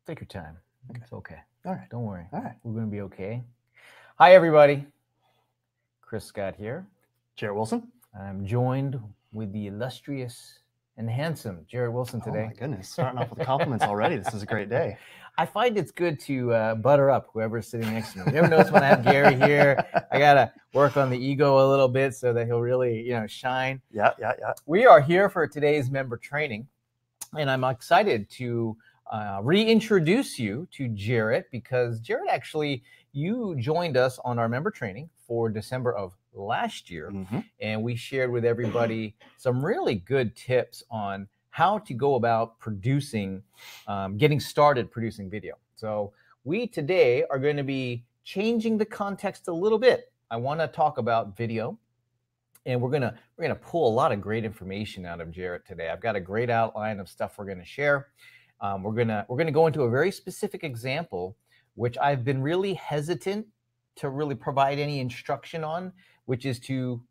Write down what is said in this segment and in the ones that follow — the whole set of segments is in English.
Take your time. Okay. It's okay. All right. Don't worry. All right. We're going to be okay. Hi, everybody. Chris Scott here. Jared Wilson. I'm joined with the illustrious and handsome Jared Wilson today. Oh, my goodness. Starting off with compliments already. This is a great day. I find it's good to butter up whoever's sitting next to me. You never notice when I have Gary here, I got to work on the ego a little bit so that he'll really, shine. Yeah. We are here for today's member training, and I'm excited to reintroduce you to Jarrett, because Jarrett, actually, you joined us on our member training for December of last year, and we shared with everybody some really good tips on how to go about producing, getting started producing video. So we today are going to be changing the context a little bit. I want to talk about video, and we're gonna pull a lot of great information out of Jarrett today. I've got a great outline of stuff we're going to share. We're gonna go into a very specific example, which I've been really hesitant to really provide any instruction on, which is to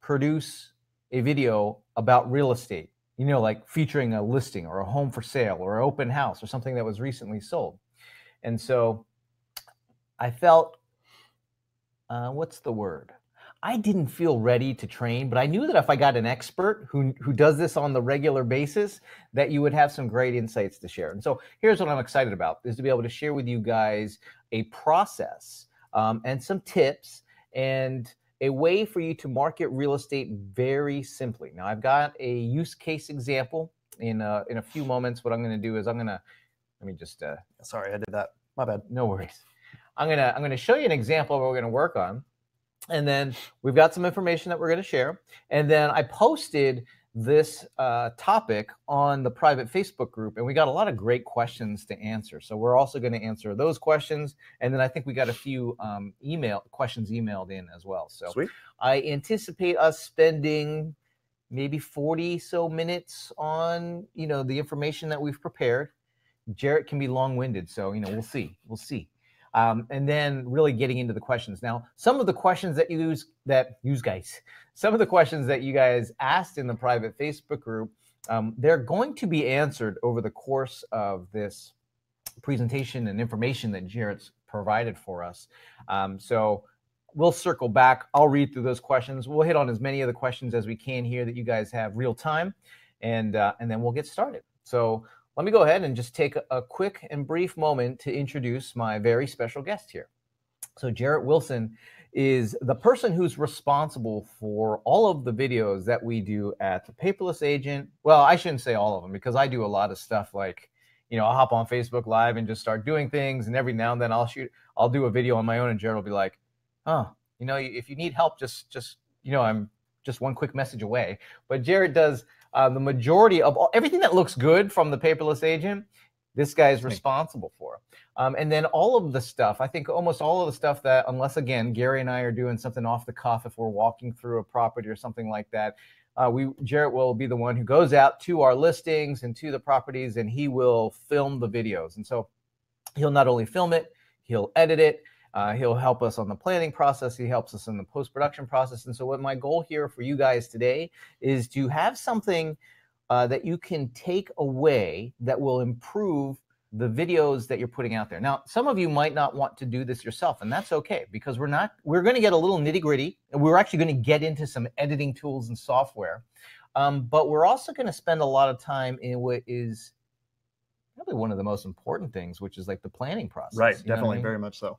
produce a video about real estate, like featuring a listing or a home for sale or an open house or something that was recently sold. And so I felt, what's the word? I didn't feel ready to train, but I knew that if I got an expert who does this on the regular basis, that you would have some great insights to share. And so here's what I'm excited about, is to be able to share with you guys a process and some tips and a way for you to market real estate very simply. Now, I've got a use case example in a few moments. What I'm going to do is let me just. Sorry, I did that. My bad. No worries. I'm gonna show you an example of what we're going to work on. And then we've got some information that we're going to share. And then I posted this topic on the private Facebook group, and we got a lot of great questions to answer. So we're also going to answer those questions. And then I think we got a few questions emailed in as well. So Sweet. I anticipate us spending maybe 40 so minutes on, the information that we've prepared. Jarrett can be long-winded, so, we'll see. And then really getting into the questions. Now, some of the questions that some of the questions that you guys asked in the private Facebook group, they're going to be answered over the course of this presentation and information that Jarrett's provided for us. So we'll circle back. I'll read through those questions. We'll hit on as many of the questions as we can here that you guys have real time, and then we'll get started. So let me go ahead and just take a quick and brief moment to introduce my very special guest here. So Jarrett Wilson is the person who's responsible for all of the videos that we do at the Paperless Agent. Well, I shouldn't say all of them, because I do a lot of stuff like, I'll hop on Facebook Live and just start doing things. And every now and then I'll do a video on my own, and Jarrett will be like, if you need help, I'm just one quick message away. But Jarrett does the majority of everything that looks good from the Paperless Agent. This guy is responsible for. And then all of the stuff, I think almost all of the stuff that, unless, again, Gary and I are doing something off the cuff, if we're walking through a property or something like that, Jarrett will be the one who goes out to our listings and to the properties, and he will film the videos. And so he'll not only film it, he'll edit it. He'll help us on the planning process. He helps us in the post-production process. And so what my goal here for you guys today is to have something that you can take away that will improve the videos that you're putting out there. Now, some of you might not want to do this yourself, and that's okay, because we're going to get a little nitty-gritty, and we're actually going to get into some editing tools and software. But we're also going to spend a lot of time in what is probably one of the most important things, which is like the planning process. Right, definitely, very much so.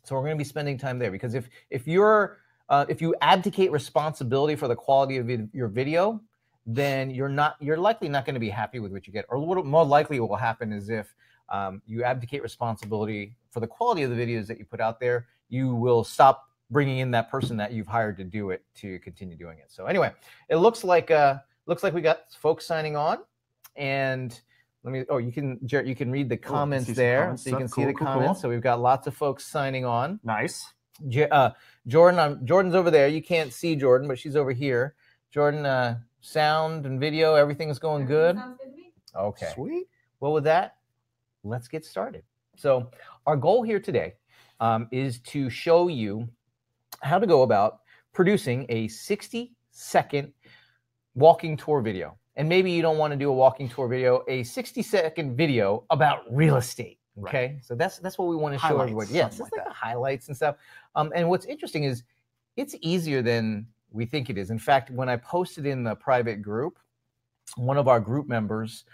So we're going to be spending time there, because if you abdicate responsibility for the quality of your video, then you're likely not going to be happy with what you get. Or what more likely will happen is if you abdicate responsibility for the quality of the videos that you put out there, you will stop bringing in that person that you've hired to do it to continue doing it. So anyway, it looks like we got folks signing on, and Jarrett, you can read the comments there. So you can see the comments. Cool. So we've got lots of folks signing on. Nice. Jordan's over there. You can't see Jordan, but she's over here. Jordan, sound and video, everything's going good? Sounds good to me. Okay. Sweet. Well, with that, let's get started. So our goal here today is to show you how to go about producing a 60-second walking tour video. And maybe you don't want to do a walking tour video, a 60-second video about real estate. Okay, so that's what we want to show Highlights, everybody. Yes, something it's like like the that. highlights and stuff. And what's interesting is it's easier than we think it is. In fact, when I posted in the private group, one of our group members,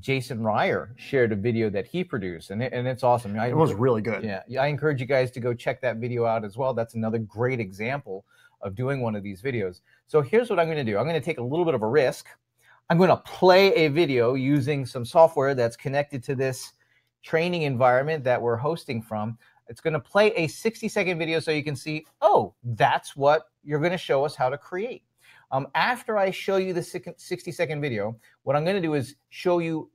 Jason Ryer, shared a video that he produced, and it's awesome. It was really good. Yeah, I encourage you guys to go check that video out as well. That's another great example of doing one of these videos. So here's what I'm going to do. I'm going to take a little bit of a risk. I'm going to play a video using some software that's connected to this training environment that we're hosting from. It's going to play a 60-second video so you can see, oh, that's what you're going to show us how to create. After I show you the 60-second video, what I'm going to do is show you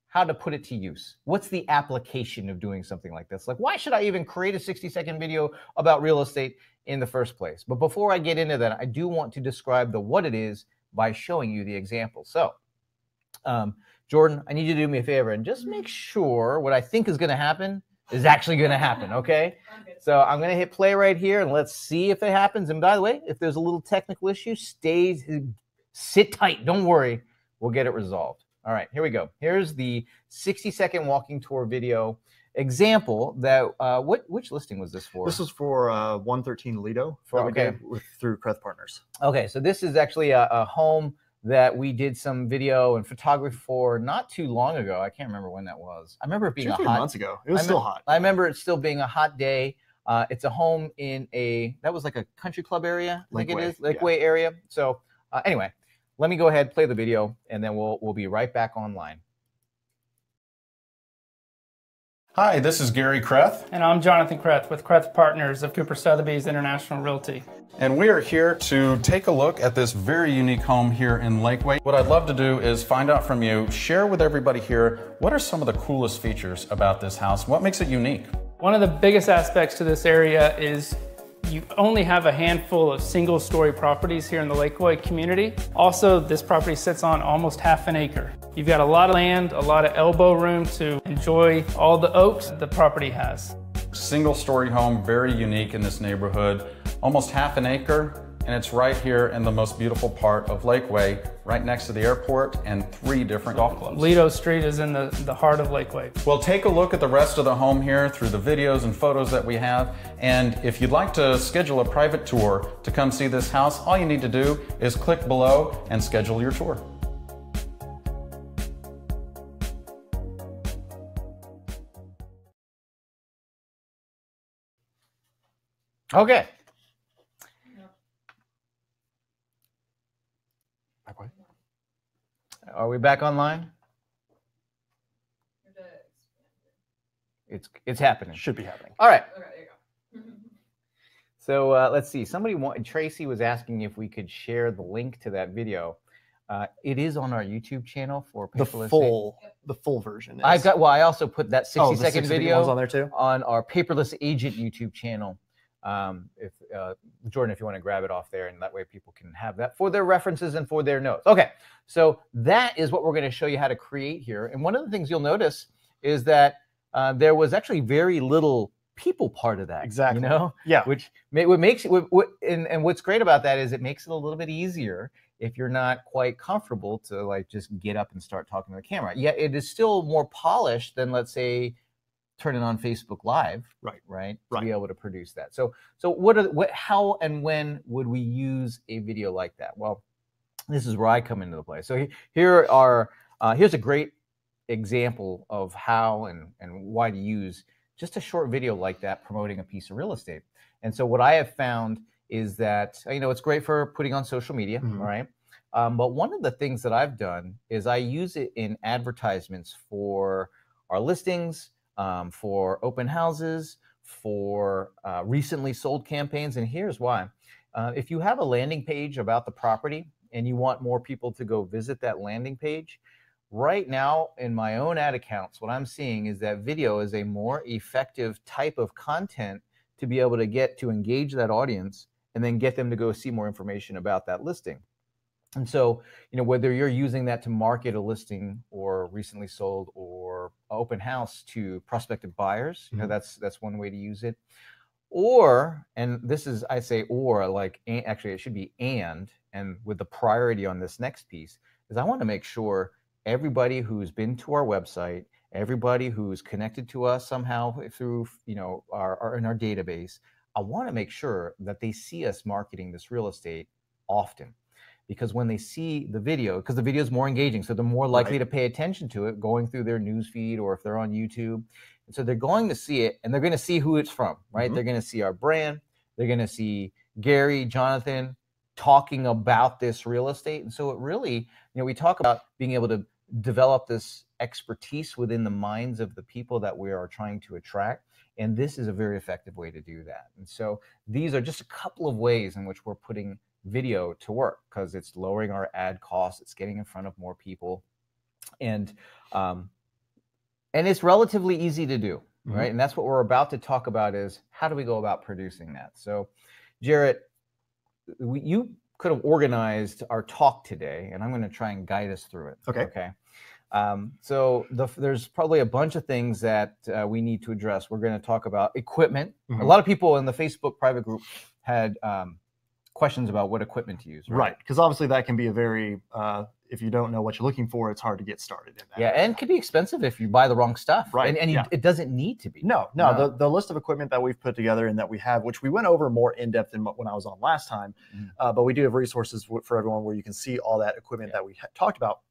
how to put it to use. What's the application of doing something like this? Like, why should I even create a 60-second video about real estate in the first place? But before I get into that, I do want to describe the what it is by showing you the example. So, Jordan, I need you to do me a favor and just make sure what I think is going to happen is actually going to happen, okay? So I'm going to hit play right here, and let's see if it happens. And by the way, if there's a little technical issue, sit tight. Don't worry. We'll get it resolved. All right, here we go. Here's the 60-second walking tour video example that, which listing was this for? This was for 113 Lido that we did through Kreth Partners. Okay, so this is actually a home that we did some video and photography for not too long ago. I can't remember when that was. I remember it being 2 hot months ago. It was still hot. I remember it still being a hot day. It's a home in that was like a country club area, I think it is, Lakeway area. So anyway, let me go ahead, play the video, and then we'll be right back online. Hi, this is Gary Kreth. And I'm Jonathan Kreth with Kreth Partners of Cooper Sotheby's International Realty. And we are here to take a look at this very unique home here in Lakeway. What I'd love to do is find out from you, share with everybody here, what are some of the coolest features about this house? What makes it unique? One of the biggest aspects to this area is you only have a handful of single-story properties here in the Lakeway community. Also, this property sits on almost half an acre. You've got a lot of land, a lot of elbow room to enjoy all the oaks the property has. Single-story home, very unique in this neighborhood. Almost half an acre, and it's right here in the most beautiful part of Lakeway, right next to the airport and 3 different golf clubs. Lido Street is in the heart of Lakeway. Well, take a look at the rest of the home here through the videos and photos that we have. And if you'd like to schedule a private tour to come see this house, all you need to do is click below and schedule your tour. Okay. Are we back online? It's happening. Should be happening. All right. Okay, there you go. So let's see. Tracy was asking if we could share the link to that video. It is on our YouTube channel for Paperless. The full version. I also put that 60-second video on there too, on our Paperless Agent YouTube channel. Jordan, if you want to grab it off there, and that way people can have that for their references and for their notes. Okay, so that is what we're going to show you how to create here. And one of the things you'll notice is that there was actually very little people part of that. Exactly. You know? Yeah. And what's great about that is it makes it a little bit easier if you're not quite comfortable to like just get up and start talking to the camera. Yet it is still more polished than, let's say, turn it on Facebook Live, right? To be able to produce that. So how and when would we use a video like that? Well, this is where I come into the play. So here's a great example of how and why to use just a short video like that promoting a piece of real estate. And so what I have found is that, it's great for putting on social media, right? But one of the things that I've done is I use it in advertisements for our listings, for open houses, for recently sold campaigns. And here's why. If you have a landing page about the property and you want more people to go visit that landing page, right now in my own ad accounts, what I'm seeing is that video is a more effective type of content to be able to get to engage that audience and then get them to go see more information about that listing. And so, whether you're using that to market a listing or recently sold or open house to prospective buyers, that's one way to use it. Or, and this is, I say, or like, actually it should be and with the priority on this next piece is I want to make sure everybody who's been to our website, everybody who's connected to us somehow through, our in our database, I want to make sure that they see us marketing this real estate often. Because when they see the video, because the video is more engaging, so they're more likely to pay attention to it going through their news feed or if they're on YouTube. And so they're going to see it, and they're going to see who it's from, right? They're going to see our brand. They're going to see Gary, Jonathan talking about this real estate. And so it really, we talk about being able to develop this expertise within the minds of the people that we are trying to attract. And this is a very effective way to do that. And so these are just a couple of ways in which we're putting video to work, because it's lowering our ad costs, it's getting in front of more people, and it's relatively easy to do, right? And that's what we're about to talk about, is how do we go about producing that. So Jarrett, you could have organized our talk today, and I'm going to try and guide us through it. Okay. So there's probably a bunch of things that we need to address. We're going to talk about equipment. A lot of people in the Facebook private group had questions about what equipment to use. Right, because obviously that can be a very, if you don't know what you're looking for, it's hard to get started in that. Yeah, and it can be expensive if you buy the wrong stuff. Right. And it doesn't need to be. No. The list of equipment that we've put together and that we have, which we went over more in depth than when I was on last time, but we do have resources for everyone where you can see all that equipment that we talked about.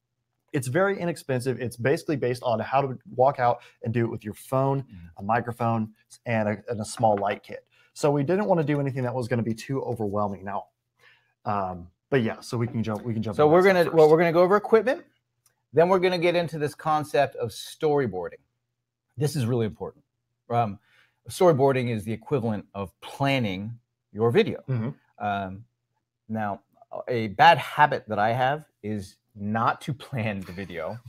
It's very inexpensive. It's basically based on how to walk out and do it with your phone, a microphone, and a small light kit. So we didn't want to do anything that was going to be too overwhelming now. But yeah, so we can jump. So we're gonna go over equipment. Then we're gonna get into this concept of storyboarding. This is really important. Storyboarding is the equivalent of planning your video. Now, a bad habit that I have is not to plan the video,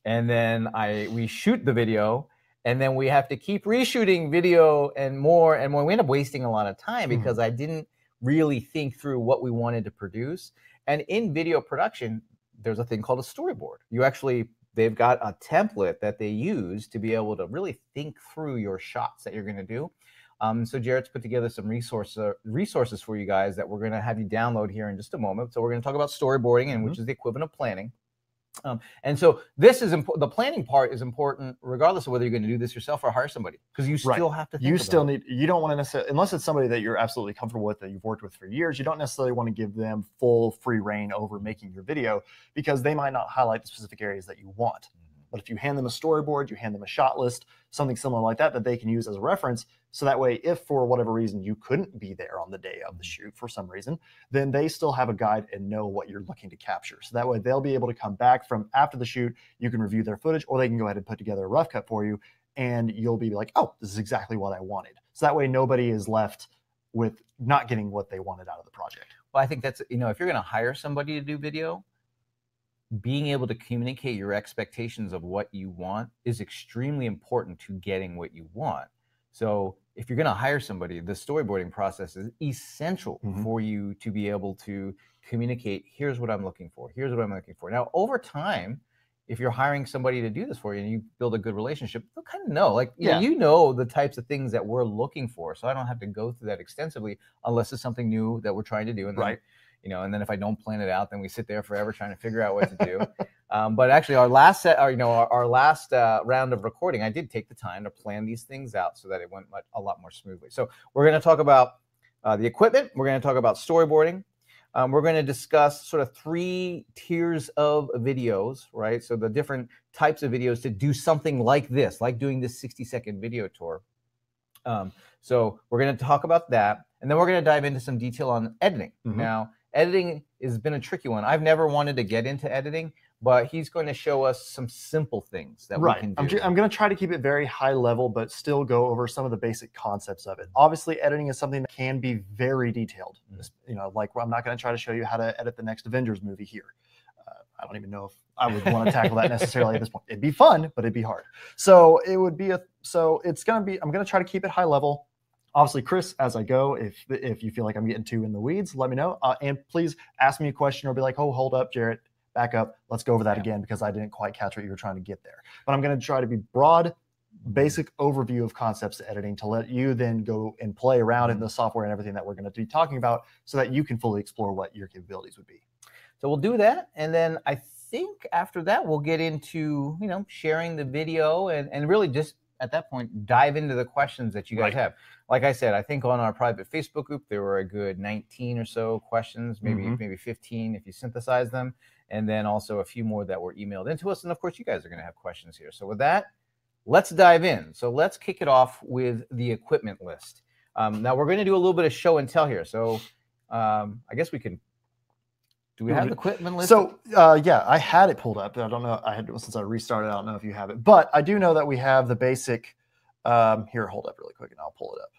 and then we shoot the video, and then we have to keep reshooting video and more. We end up wasting a lot of time because I didn't really think through what we wanted to produce. And in video production, there's a thing called a storyboard. They've got a template that they use to be able to really think through your shots that you're going to do. So Jarrett's put together some resources for you guys that we're going to have you download here in just a moment. So we're going to talk about storyboarding, and which is the equivalent of planning. And so this is the planning part is important regardless of whether you're going to do this yourself or hire somebody, because you still have to think you don't want to necessarily, unless it's somebody that you're absolutely comfortable with, that you've worked with for years, you don't necessarily want to give them full free reign over making your video, because they might not highlight the specific areas that you want. But if you hand them a storyboard, you hand them a shot list, something similar like that they can use as a reference, so that way if for whatever reason you couldn't be there on the day of the shoot for some reason, then they still have a guide and know what you're looking to capture. So that way they'll be able to come back from after the shoot, you can review their footage, or they can go ahead and put together a rough cut for you, and you'll be like, oh, this is exactly what I wanted. So that way nobody is left with not getting what they wanted out of the project. Well, I think that's, if you're going to hire somebody to do video, being able to communicate your expectations of what you want is extremely important to getting what you want. So if you're going to hire somebody, the storyboarding process is essential for you to be able to communicate, here's what I'm looking for, here's what I'm looking for. Now, over time, if you're hiring somebody to do this for you and you build a good relationship, they'll kind of know, you know the types of things that we're looking for. So I don't have to go through that extensively unless it's something new that we're trying to do. And then, and then if I don't plan it out, then we sit there forever trying to figure out what to do. But actually, our last round of recording, I did take the time to plan these things out so that it went a lot more smoothly. So we're going to talk about the equipment. We're going to talk about storyboarding. We're going to discuss sort of 3 tiers of videos, right? So the different types of videos to do something like this, like doing this 60-second video tour. So we're going to talk about that, and then we're going to dive into some detail on editing. Now, editing has been a tricky one. I've never wanted to get into editing, but he's going to show us some simple things that we can do. I'm going to try to keep it very high level, but still go over some of the basic concepts of it. Obviously, editing is something that can be very detailed. Like I'm not going to try to show you how to edit the next Avengers movie here. I don't even know if I would want to tackle that necessarily at this point. It'd be fun, but it'd be hard. So it would be it's going to be, I'm going to try to keep it high level. Obviously, Chris, as I go, if you feel like I'm getting too in the weeds, let me know. And please ask me a question or be like, oh, hold up, Jarrett, back up. Let's go over that again, because I didn't quite catch what you were trying to get there. But I'm going to try to be broad, basic overview of concepts to editing to let you then go and play around in the software and everything that we're going to be talking about, so that you can fully explore what your capabilities would be. So we'll do that. And then I think after that we'll get into, sharing the video and really just at that point dive into the questions that you guys have. Like I said, I think on our private Facebook group there were a good 19 or so questions, maybe 15 if you synthesize them, and then also a few more that were emailed into us. And of course you guys are going to have questions here. So with that, let's dive in. So let's kick it off with the equipment list. Now we're going to do a little bit of show and tell here. So I guess we can. Do we have the equipment list? So yeah, I had it pulled up. I don't know. Since I restarted. I don't know if you have it, but I do know that we have the basic. Here, hold up really quick, and I'll pull it up.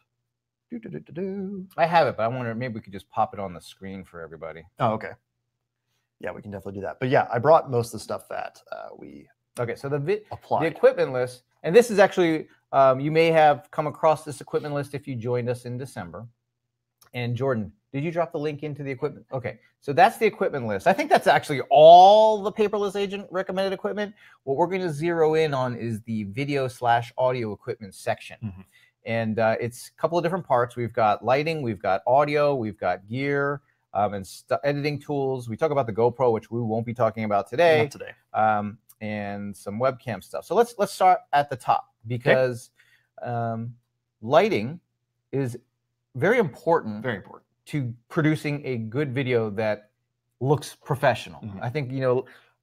I have it, but I wonder maybe we could just pop it on the screen for everybody. Oh, okay. Yeah, we can definitely do that. But yeah, I brought most of the stuff that we. Okay, so the equipment list, and this is actually you may have come across this equipment list if you joined us in December. And Jordan, did you drop the link into the equipment? Okay, so that's the equipment list. I think that's actually all the Paperless Agent recommended equipment. What we're going to zero in on is the video/audio equipment section. And it's a couple of different parts. We've got lighting, we've got audio, we've got gear, and editing tools. We talk about the GoPro, which we won't be talking about today. Not today. And some webcam stuff. So let's start at the top because lighting is very important to producing a good video that looks professional. I think,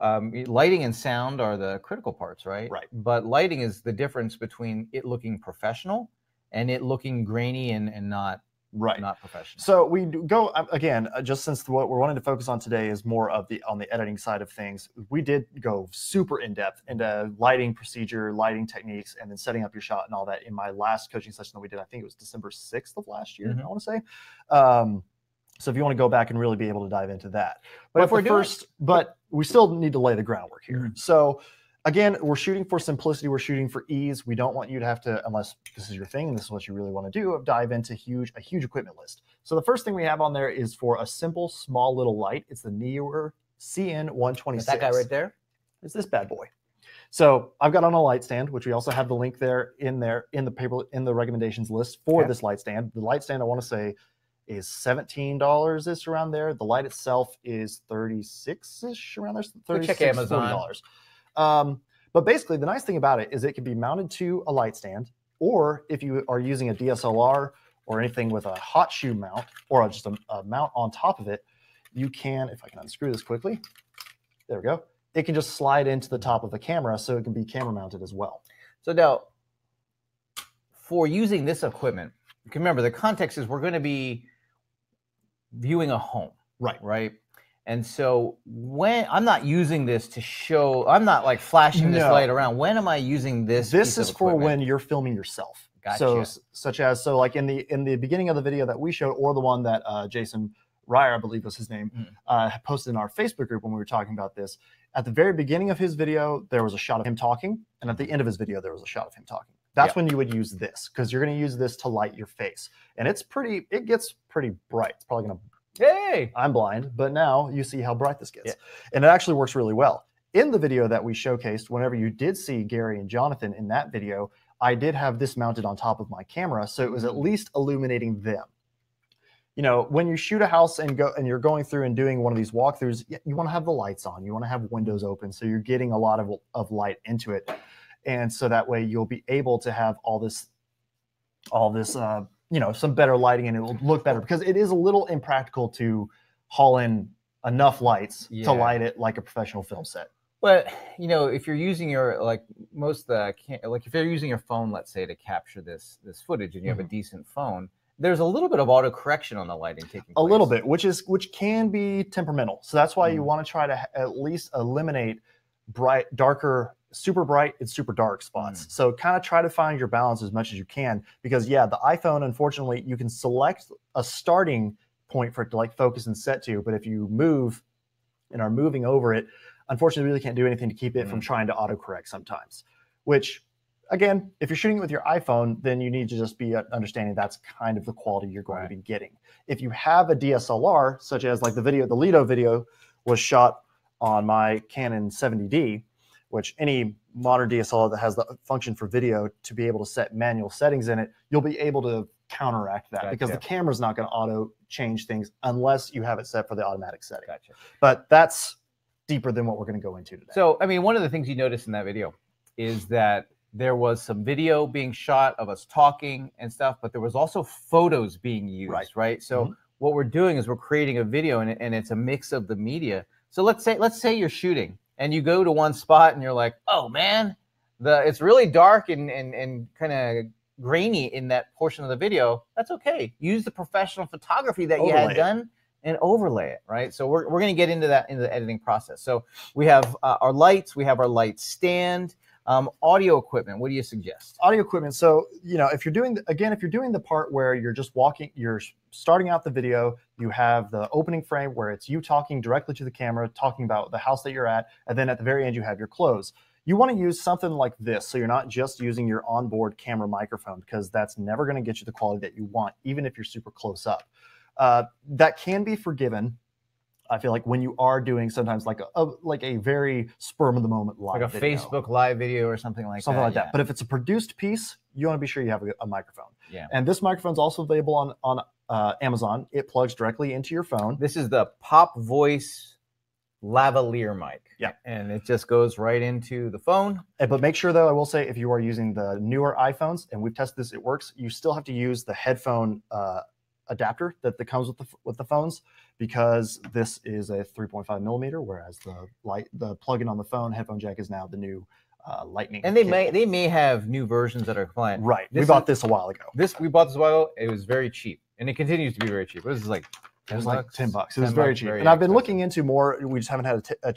lighting and sound are the critical parts, right? Right. But lighting is the difference between it looking professional and it looking grainy and not professional. So we go again, just since what we're wanting to focus on today is more of on the editing side of things. We did go super in depth into lighting procedure, lighting techniques, and then setting up your shot and all that in my last coaching session that we did. I think it was December 6th of last year. I want to say. So if you want to go back and really be able to dive into that, but we still need to lay the groundwork here. So again, we're shooting for simplicity. We're shooting for ease. We don't want you to have to, unless this is your thing and this is what you really want to do, dive into a huge equipment list. So the first thing we have on there is for a simple, small little light. It's the Neewer CN126. That guy right there? It's this bad boy. So I've got on a light stand, which we also have the link in the recommendations list for this light stand. The light stand, I want to say, is $17-ish around there. The light itself is $36-ish around there. $36, check Amazon. $40. But basically, the nice thing about it is it can be mounted to a light stand, or if you are using a DSLR or anything with a hot shoe mount or just a mount on top of it, you can, if I can unscrew this quickly, there we go. It can just slide into the top of the camera, so it can be camera mounted as well. So now, for using this equipment, you can remember the context is we're going to be viewing a home, right? And so when I'm not using this to show, I'm not like flashing this light around. When am I using this? This is for when you're filming yourself. Gotcha. So like in the beginning of the video that we showed, or the one that Jason Ryer, I believe was his name, posted in our Facebook group when we were talking about this. At the very beginning of his video, there was a shot of him talking, and at the end of his video, there was a shot of him talking. That's when you would use this, because you're going to use this to light your face, and it gets pretty bright. It's probably going to. Hey, I'm blind, but now you see how bright this gets. And it actually works really well. In the video that we showcased, whenever you did see Gary and Jonathan in that video, I did have this mounted on top of my camera, so it was at least illuminating them. When you shoot a house and you're going through and doing one of these walkthroughs, you want to have the lights on. You want to have windows open, so you're getting a lot of light into it. And so that way you'll be able to have all this some better lighting, and it will look better, because it is a little impractical to haul in enough lights to light it like a professional film set. But if you're using your if you're using your phone, let's say, to capture this footage, and you have a decent phone, there's a little bit of auto correction on the lighting taking place. A little bit, which can be temperamental. So that's why you want to try to at least eliminate super bright and super dark spots. So kind of try to find your balance as much as you can, because the iPhone, unfortunately, you can select a starting point for it to focus and set to, but if you move and are moving over it, unfortunately, you really can't do anything to keep it from trying to autocorrect sometimes, which again, if you're shooting with your iPhone, then you need to just be understanding that's kind of the quality you're going to be getting. If you have a DSLR, such as like the Lido video was shot on my Canon 70D, which any modern DSLR that has the function for video to be able to set manual settings in it, you'll be able to counteract that because the camera's not going to auto change things unless you have it set for the automatic setting. But that's deeper than what we're going to go into today. So, I mean, one of the things you noticed in that video is that there was some video being shot of us talking and stuff, but there was also photos being used, right? So what we're doing is we're creating a video, and it's a mix of the media. So let's say you're shooting and you go to one spot and you're like, oh man, it's really dark and kind of grainy in that portion of the video. That's okay. Use the professional photography that you had done and overlay it, right? So we're going to get into that in the editing process. So we have our lights, we have our light stand, audio equipment. What do you suggest? Audio equipment. So, you know, if you're doing the part where you're just you're starting out the video, you have the opening frame where it's you talking directly to the camera, talking about the house that you're at, and then at the very end you have your close. You want to use something like this, so you're not just using your onboard camera microphone, because that's never going to get you the quality that you want, even if you're super close up. That can be forgiven, I feel like, when you are doing sometimes like a very spur of the moment live like a video. Facebook live video or something like that. But if it's a produced piece, you want to be sure you have a microphone. Yeah. And this microphone is also available on Amazon. It plugs directly into your phone. This is the Pop Voice lavalier mic. Yeah. And it just goes right into the phone. But make sure, though, I will say, if you are using the newer iPhones, and we've tested this, it works, you still have to use the headphone adapter that comes with the phones, because this is a 3.5 millimeter, whereas the plug-in on the phone headphone jack is now the new Lightning. And they may have new versions that are compliant. Right. We bought this a while ago. We bought this a while ago. It was very cheap, and it continues to be very cheap. It was like $10. It was like $10. It was very cheap. And I've been looking into more. We just haven't had a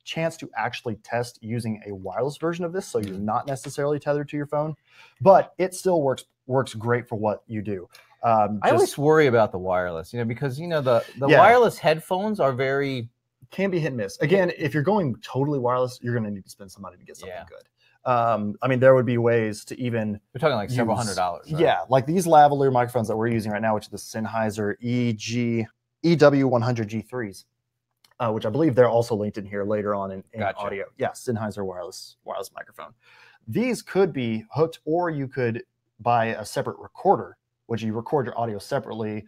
chance to actually test using a wireless version of this, so you're not necessarily tethered to your phone, but it still works great for what you do. I always worry about the wireless, because the wireless headphones are can be hit and miss. Again, if you're going totally wireless, you're going to need to spend some money to get something good. I mean, there would be ways to even. We're talking like several $100s. Right? Yeah, like these lavalier microphones that we're using right now, which is the Sennheiser EW100G3s, which I believe they're also linked in here later on in audio. Yeah, Sennheiser wireless microphone. These could be hooked, or you could buy a separate recorder, which you record your audio separately.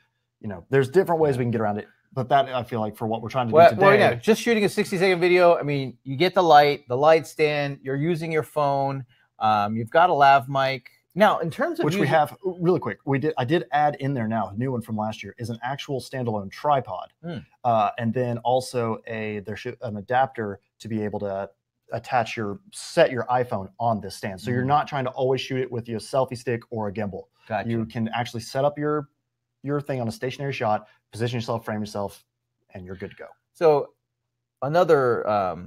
There's different ways we can get around it. But that, I feel like, for what we're trying to do today. Well, yeah, just shooting a 60-second video, I mean, you get the light stand, you're using your phone, you've got a lav mic. Now, in terms of we have, really quick, I did add in there now, a new one from last year, is an actual standalone tripod. And then also there's an adapter to be able to set your iPhone on this stand. So you're not trying to always shoot it with your selfie stick or a gimbal. Gotcha. You can actually set up your thing on a stationary shot, position yourself, frame yourself, and you're good to go. So another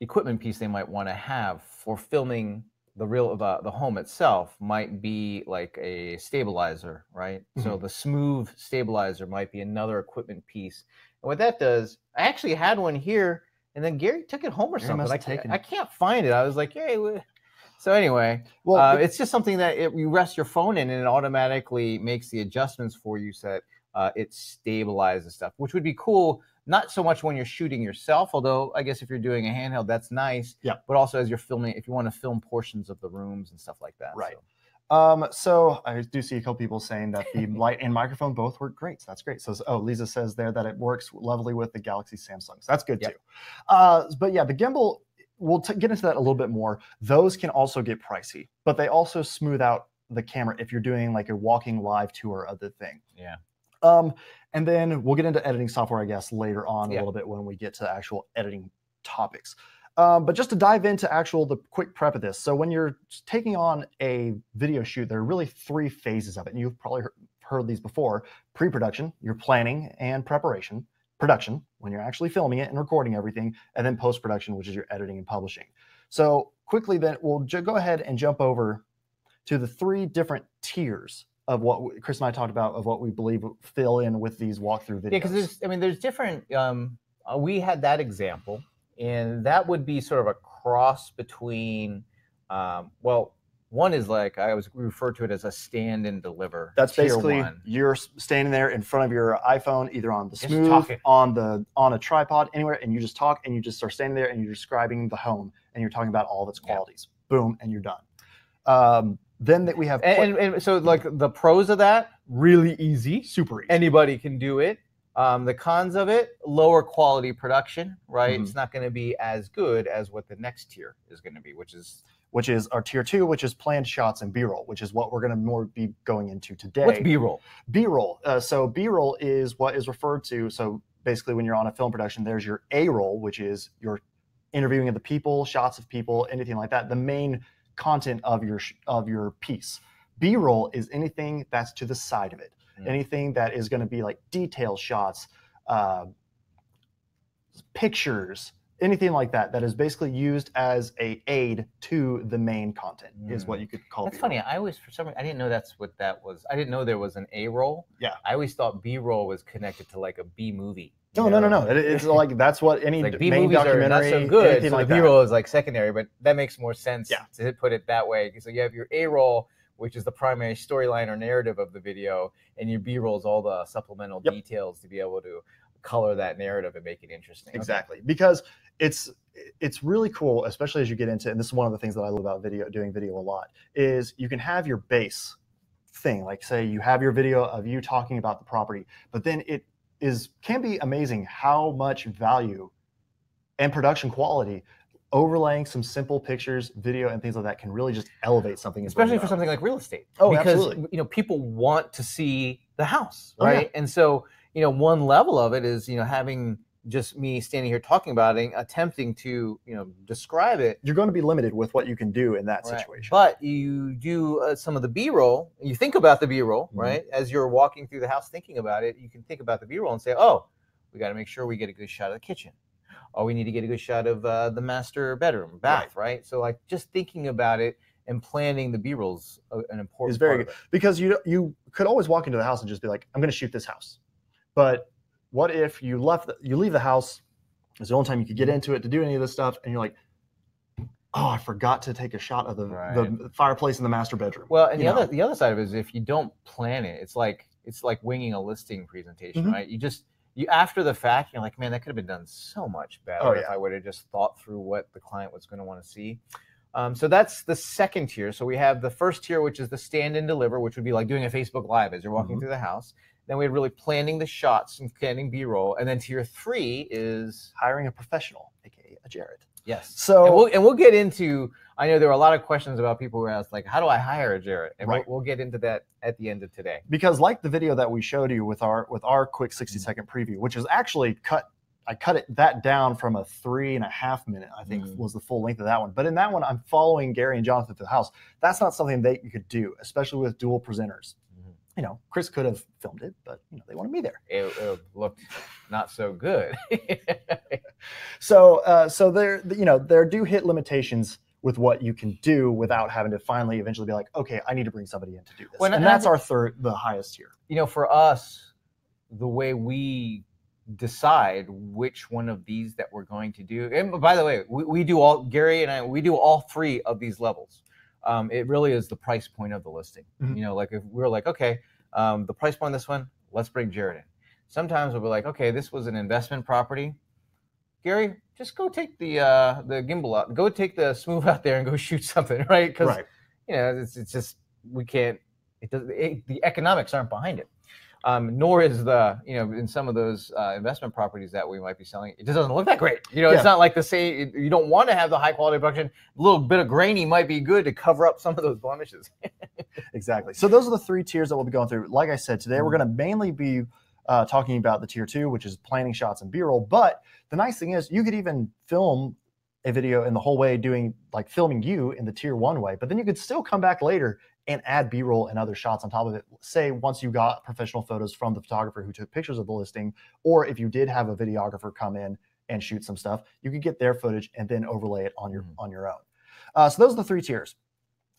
equipment piece they might want to have for filming the home itself might be like a stabilizer, right? So the smooth stabilizer might be another equipment piece. And what that does, I actually had one here, and then Gary took it home or something. I can't find it. I was like, hey. So anyway, it's just something that you rest your phone in, and it automatically makes the adjustments for you so that it stabilizes stuff, which would be cool. Not so much when you're shooting yourself, although I guess if you're doing a handheld, that's nice. Yeah. But also as you're filming, if you want to film portions of the rooms and stuff like that. Right. So I do see a couple people saying that the light and microphone both work great. So that's great. So, Lisa says there that it works lovely with the Galaxy Samsung. So that's good too. But yeah, the gimbal, we'll get into that a little bit more. Those can also get pricey, but they also smooth out the camera if you're doing like a walking live tour of the thing. Yeah. And then we'll get into editing software, I guess, later on a little bit when we get to actual editing topics. But just to dive into the quick prep of this. So when you're taking on a video shoot, there are really 3 phases of it. And you've probably heard these before. Pre-production, you're planning and preparation. Production, when you're actually filming it and recording everything. And then post-production, which is your editing and publishing. So quickly then, we'll go ahead and jump over to the 3 different tiers of what Chris and I talked about, of what we believe fill in with these walkthrough videos. Yeah, because there's different, we had that example, and that would be sort of a cross between, one is like, I always refer to it as a stand and deliver. That's basically, you're standing there in front of your iPhone, either on the smooth, on a tripod, anywhere, and you just talk, and you just are standing there and you're describing the home, and you're talking about all of its qualities. Boom, and you're done. Then that we have, and so like the pros of that, really easy, super easy. Anybody can do it. The cons of it, lower quality production, right? Mhm. It's not going to be as good as what the next tier is going to be, which is our tier 2, which is planned shots and B-roll, which is what we're going to more be going into today. what's B-roll? B-roll. So B-roll is what is referred to. So basically, when you're on a film production, there's your A-roll, which is your interviewing of the people, shots of people, anything like that. The main content of your piece. B-roll is anything that's to the side of it. Anything that is going to be like detail shots, pictures, anything like that, that is basically used as a aid to the main content is what you could call That's B-roll. funny. I always, for some reason, I didn't know that's what that was. I didn't know there was an A-roll. Yeah. I always thought B-roll was connected to like a B movie. No. It's like that's what any like B main movies are documentary, not so good. anything So like the that. B-roll is like secondary, but that makes more sense Yeah. to put it that way. So you have your A-roll, which is the primary storyline or narrative of the video, and your B-roll is all the supplemental details to be able to color that narrative and make it interesting. Exactly. Because it's really cool, especially as you get into, and this is one of the things that I love about doing video a lot, is you can have your base thing, like say you have your video of you talking about the property, but then it can be amazing how much value and production quality overlaying some simple pictures, video, and things like that can really just elevate something. Especially for something like real estate. Oh, because, absolutely. People want to see the house, Oh, right? yeah. And so, one level of it is, having just me standing here talking about it, attempting to, describe it. You're going to be limited with what you can do in that situation. But you do some of the B-roll, you think about the B-roll, right? As you're walking through the house thinking about it, you can think about the B-roll and say, oh, we got to make sure we get a good shot of the kitchen. Oh, we need to get a good shot of the master bedroom, bath, right? So like just thinking about it and planning the B-rolls an important It's very part good. of it. Because you could always walk into the house and just be like, I'm going to shoot this house. But what if you leave the house, it's the only time you could get into it to do any of this stuff, and you're like, oh, I forgot to take a shot of the fireplace in the master bedroom. Well, and the other side of it is if you don't plan it, it's like winging a listing presentation, right? You after the fact, you're like, man, that could have been done so much better if I would have just thought through what the client was going to want to see. So that's the second tier. So we have the first tier, which is the stand and deliver, which would be like doing a Facebook Live as you're walking through the house. Then we have really planning the shots and planning B-roll. And then tier 3 is hiring a professional, aka a Jared. Yes. So and we'll get into. I know there were a lot of questions about people who asked, like, how do I hire a Jared? And we'll get into that at the end of today. Because like the video that we showed you with our quick 60-second preview, which is actually I cut that down from a 3.5 minute, I think was the full length of that one. But in that one, I'm following Gary and Jonathan through the house. That's not something that you could do, especially with dual presenters. Chris could have filmed it, but they wanted me there. It looked not so good. So there do hit limitations with what you can do without having to finally eventually be like, okay, I need to bring somebody in to do this. And that's the highest tier. For us, the way we decide which one of these that we're going to do, and by the way, we do all, Gary and I, we do all 3 of these levels. It really is the price point of the listing. Like if we're like, okay, the price point of this one, let's bring Jared in. Sometimes we'll be like, okay, this was an investment property. Gary, just go take the gimbal out, go take the smooth out there and go shoot something, right? Because it's just we can't. The economics aren't behind it. Nor is in some of those investment properties that we might be selling, it just doesn't look that great. It's not like the same. You don't want to have the high quality production. A little bit of grainy might be good to cover up some of those blemishes. Exactly. So those are the 3 tiers that we'll be going through. Like I said, today we're going to mainly be talking about the tier 2, which is planning shots and B-roll. But the nice thing is you could even film a video in the whole way doing like filming you in the tier 1 way, but then you could still come back later and add B-roll and other shots on top of it. Say once you got professional photos from the photographer who took pictures of the listing, or if you did have a videographer come in and shoot some stuff, you could get their footage and then overlay it on your own. So those are the 3 tiers.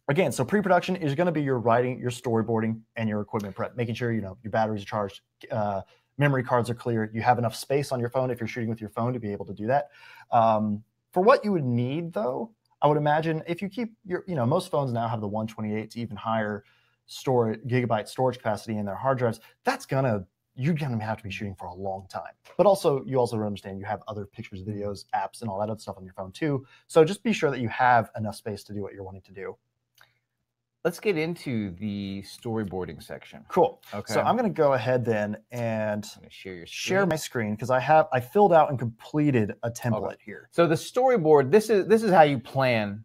Again, so pre-production is going to be your writing, your storyboarding, and your equipment prep, making sure your batteries are charged, memory cards are clear, you have enough space on your phone if you're shooting with your phone to be able to do that. For what you would need, though, I would imagine if you keep your, most phones now have the 128 to even higher gigabyte storage capacity in their hard drives. You're gonna have to be shooting for a long time. But you also understand you have other pictures, videos, apps, and all that other stuff on your phone too. So just be sure that you have enough space to do what you're wanting to do. let's get into the storyboarding section. Cool. Okay. So I'm going to go ahead then and I'm gonna share your share screen. my screen because I filled out and completed a template here. So the storyboard, this is how you plan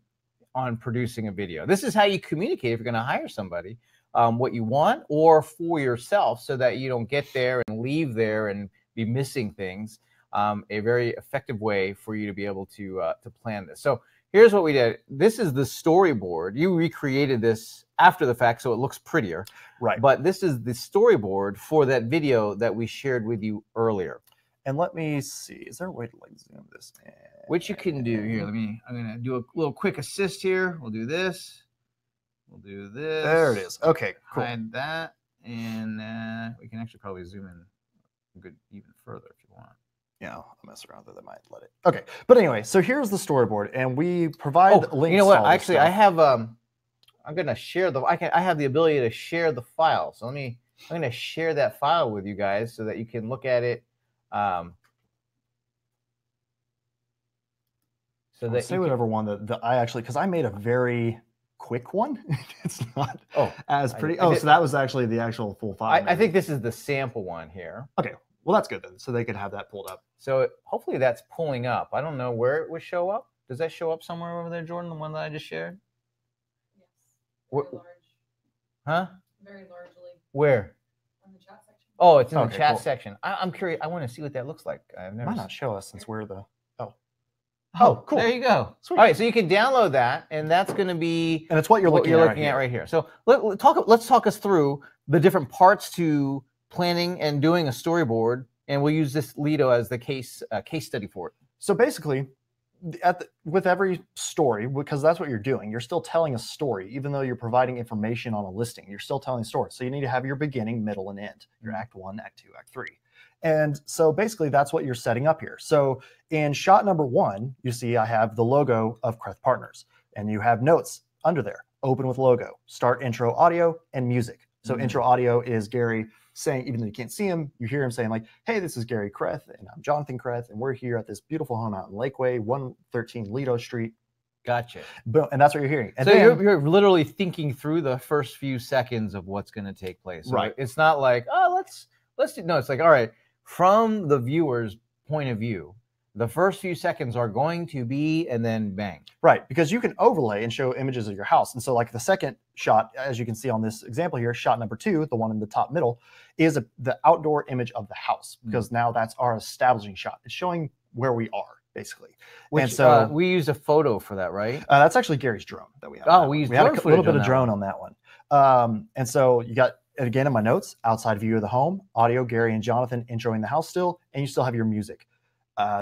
on producing a video. This is how you communicate if you're going to hire somebody, what you want, or for yourself, so that you don't get there and leave there and be missing things. A very effective way for you to be able to plan this. So here's what we did. This is the storyboard. You recreated this after the fact, so it looks prettier. Right. But this is the storyboard for that video that we shared with you earlier. And let me see. Is there a way to like zoom this in? Which you can do here. I'm gonna do a little quick assist here. We'll do this. We'll do this. There it is. Okay, cool. Hide that, and we can actually probably zoom in a good even further if you want. Yeah, I'll mess around with it. I might let it. Okay, but anyway, so here's the storyboard, and we provide links. You know to what? all this Actually, stuff. I have I'm gonna share the. I have the ability to share the file. So I'm gonna share that file with you guys so that you can look at it. So that say whatever one that I actually, because I made a very quick one. It's not as pretty. So that was actually the actual full file. I think this is the sample one here. Okay, well that's good then. So they could have that pulled up. So hopefully that's pulling up. I don't know where it would show up. Does that show up somewhere over there, Jordan? The one that I just shared? Yes. Very large. Huh? Very largely. Where? On the chat section. Oh, it's in the chat cool. section. I'm curious. I want to see what that looks like. I've never. Might not show us since we're the. Oh, cool. There you go. Sweet. All right, so you can download that, and that's going to be and it's what you're looking at right here. So let's talk us through the different parts to planning and doing a storyboard, and we'll use this Lido as the case study for it. So basically, with every story, because that's what you're doing, you're still telling a story, even though you're providing information on a listing. You're still telling a story. So you need to have your beginning, middle, and end. Your Act 1, Act 2, Act 3. And so basically that's what you're setting up here. So in shot number 1, you see I have the logo of Kreth Partners, and you have notes under there, open with logo, start intro audio, and music. So intro audio is Gary saying, even though you can't see him, you hear him saying like, hey, this is Gary Kreth, and I'm Jonathan Kreth, and we're here at this beautiful home out in Lakeway, 113 Lido Street. Gotcha. And that's what you're hearing. And so then, you're literally thinking through the first few seconds of what's going to take place. So right. It's not like, oh, let's do, no, it's like, all right, from the viewer's point of view, the first few seconds are going to be, and then bang. Right, because you can overlay and show images of your house. And so like the second shot, as you can see on this example here, shot number 2, the one in the top middle, is the outdoor image of the house, because now that's our establishing shot. It's showing where we are, basically. And so we used a photo for that, right? That's actually Gary's drone that we have. Oh, we had a little bit of drone on that one. And so you got, again, in my notes, outside view of the home, audio, Gary and Jonathan introing the house still, and you still have your music.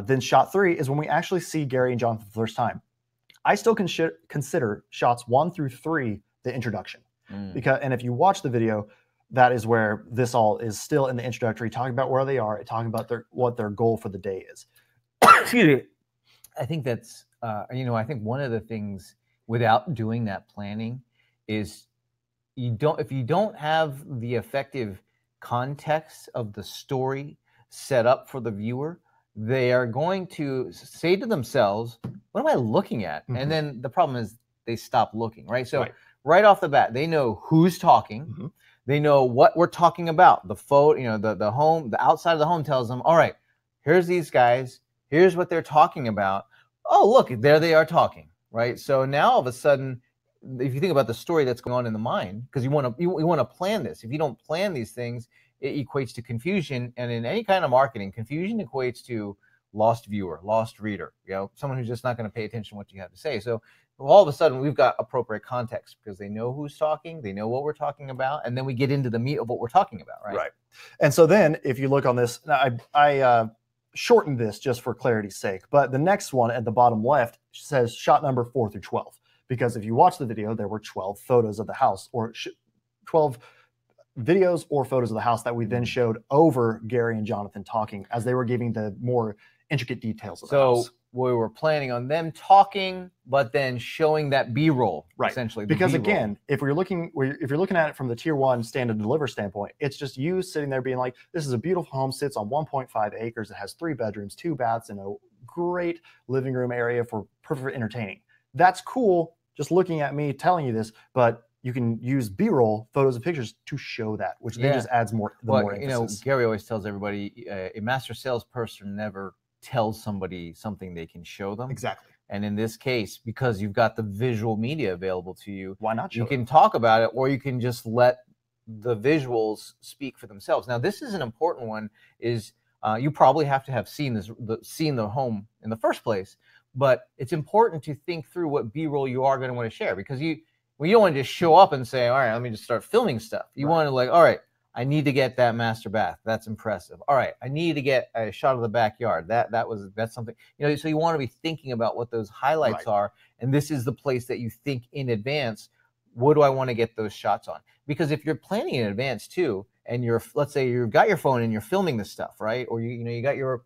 Then shot 3 is when we actually see Gary and Jonathan for the first time. I still consider shots 1 through 3 the introduction. And if you watch the video, that is where this all is still in the introductory, talking about where they are, talking about what their goal for the day is. Excuse me. I think that's, I think one of the things without doing that planning is if you don't have the effective context of the story set up for the viewer, they are going to say to themselves, what am I looking at? And then the problem is they stop looking, right? So right off the bat, they know who's talking. They know what we're talking about. The photo, the home, the outside of the home tells them, all right, here's these guys. Here's what they're talking about. Oh, look, there they are talking, right? So now all of a sudden, if you think about the story that's going on in the mind, because you want to plan this. If you don't plan these things, it equates to confusion. And in any kind of marketing, confusion equates to lost viewer, lost reader, someone who's just not going to pay attention to what you have to say. So all of a sudden, we've got appropriate context because they know who's talking, they know what we're talking about, and then we get into the meat of what we're talking about, right? Right. And so then if you look on this, I shortened this just for clarity's sake, but the next one at the bottom left says shot number 4 through 12. Because if you watch the video, there were 12 photos of the house, or 12 videos or photos of the house that we then showed over Gary and Jonathan talking as they were giving the more intricate details of the house. So we were planning on them talking, but then showing that B-roll, essentially. Because again, if you're looking at it from the tier 1 stand and deliver standpoint, it's just you sitting there being like, this is a beautiful home, sits on 1.5 acres, it has 3 bedrooms, 2 baths, and a great living room area for perfect entertaining. That's cool, just looking at me telling you this, but you can use B-roll, photos and pictures, to show that, which then just adds more more emphasis. Gary always tells everybody a master salesperson never tells somebody something they can show them. Exactly. And in this case, because you've got the visual media available to you, Why not? You can talk about it, or you can just let the visuals speak for themselves. Now, this is an important one. Is you probably have to have seen the home in the first place, but it's important to think through what B-roll you are going to want to share, because you don't want to just show up and say, all right, let me just start filming stuff. You want to like, all right, I need to get that master bath. That's impressive. All right, I need to get a shot of the backyard. That's something, so you want to be thinking about what those highlights are, and this is the place that you think in advance, what do I want to get those shots on? Because if you're planning in advance too, and let's say you've got your phone and you're filming this stuff, right? Or you got your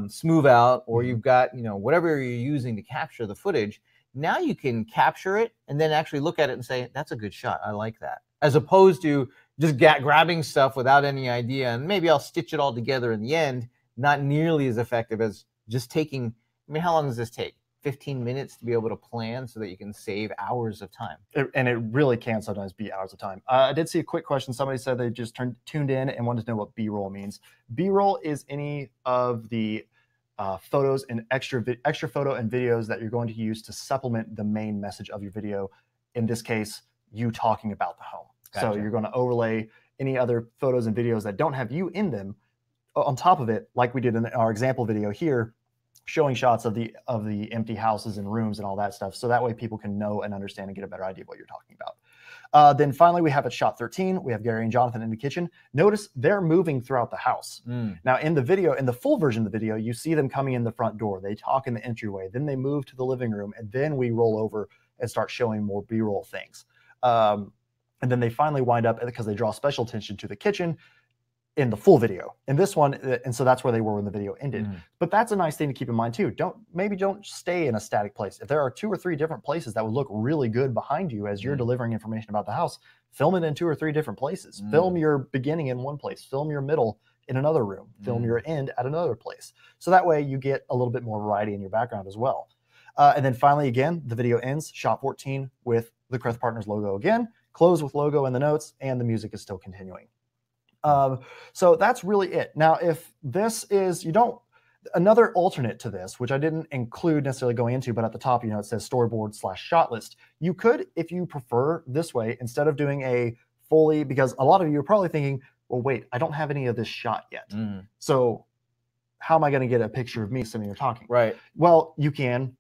smooth out, or you've got whatever you're using to capture the footage. Now you can capture it and then actually look at it and say, that's a good shot. I like that. As opposed to just grabbing stuff without any idea, and maybe I'll stitch it all together in the end. Not nearly as effective as just taking. I mean, how long does this take? 15 minutes to be able to plan so that you can save hours of time. And it really can sometimes be hours of time. I did see a quick question. Somebody said they just tuned in and wanted to know what B-roll means. B-roll is any of the photos and extra photo and videos that you're going to use to supplement the main message of your video. In this case, you talking about the home. Gotcha. So you're going to overlay any other photos and videos that don't have you in them on top of it, like we did in our example video here, showing shots of the empty houses and rooms and all that stuff. So that way people can know and understand and get a better idea of what you're talking about. Then finally, we have at shot 13, we have Gary and Jonathan in the kitchen. Notice they're moving throughout the house. Now in the full version of the video, you see them coming in the front door. They talk in the entryway, then they move to the living room, and then we roll over and start showing more B-roll things. And then they finally wind up, because they draw special attention to the kitchen, in the full video. In this one, and so that's where they were when the video ended. But that's a nice thing to keep in mind too. Don't stay in a static place. If there are 2 or 3 different places that would look really good behind you as you're delivering information about the house, film it in 2 or 3 different places. Film your beginning in one place, film your middle in another room, film your end at another place. So that way you get a little bit more variety in your background as well. And then finally, again, the video ends, shot 14, with the Kreth Partners logo again, close with logo in the notes, and the music is still continuing. So that's really it. Now, if this is, another alternate to this, which I didn't include necessarily going into, but at the top, it says storyboard/shot list. You could, if you prefer this way, instead of doing a fully, because a lot of you are probably thinking, well, wait, I don't have any of this shot yet. So how am I going to get a picture of me sitting here talking? Right. Well, you can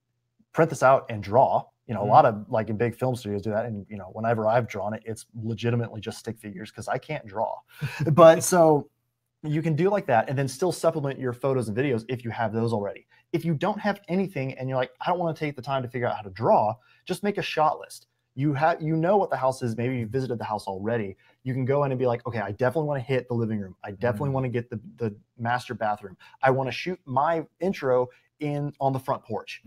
print this out and draw. A lot of, like in big film studios, do that. And, whenever I've drawn it, it's legitimately just stick figures because I can't draw. But so you can do like that and then still supplement your photos and videos if you have those already. If you don't have anything and you're like, I don't want to take the time to figure out how to draw, just make a shot list. You know what the house is. Maybe you visited the house already. You can go in and be like, okay, I definitely want to hit the living room. I definitely want to get the master bathroom. I want to shoot my intro on the front porch,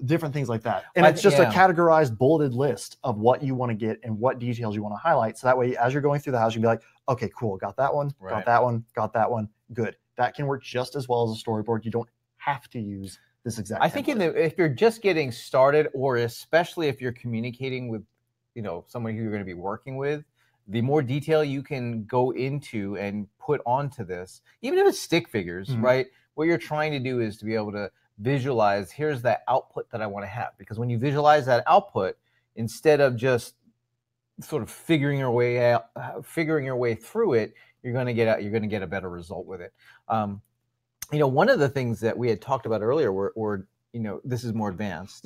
different things like that. And it's just a categorized bulleted list of what you want to get and what details you want to highlight. So that way, as you're going through the house, you can be like, okay, cool. Got that one, got that one, got that one. Good. That can work just as well as a storyboard. You don't have to use this exact I think if you're just getting started, or especially if you're communicating with, someone who you're going to be working with, the more detail you can go into and put onto this, even if it's stick figures, right? What you're trying to do is to be able to visualize, here's the output that I want to have. Because when you visualize that output, instead of just sort of figuring your way through it, you're going to get a better result with it. One of the things that we had talked about earlier were this is more advanced,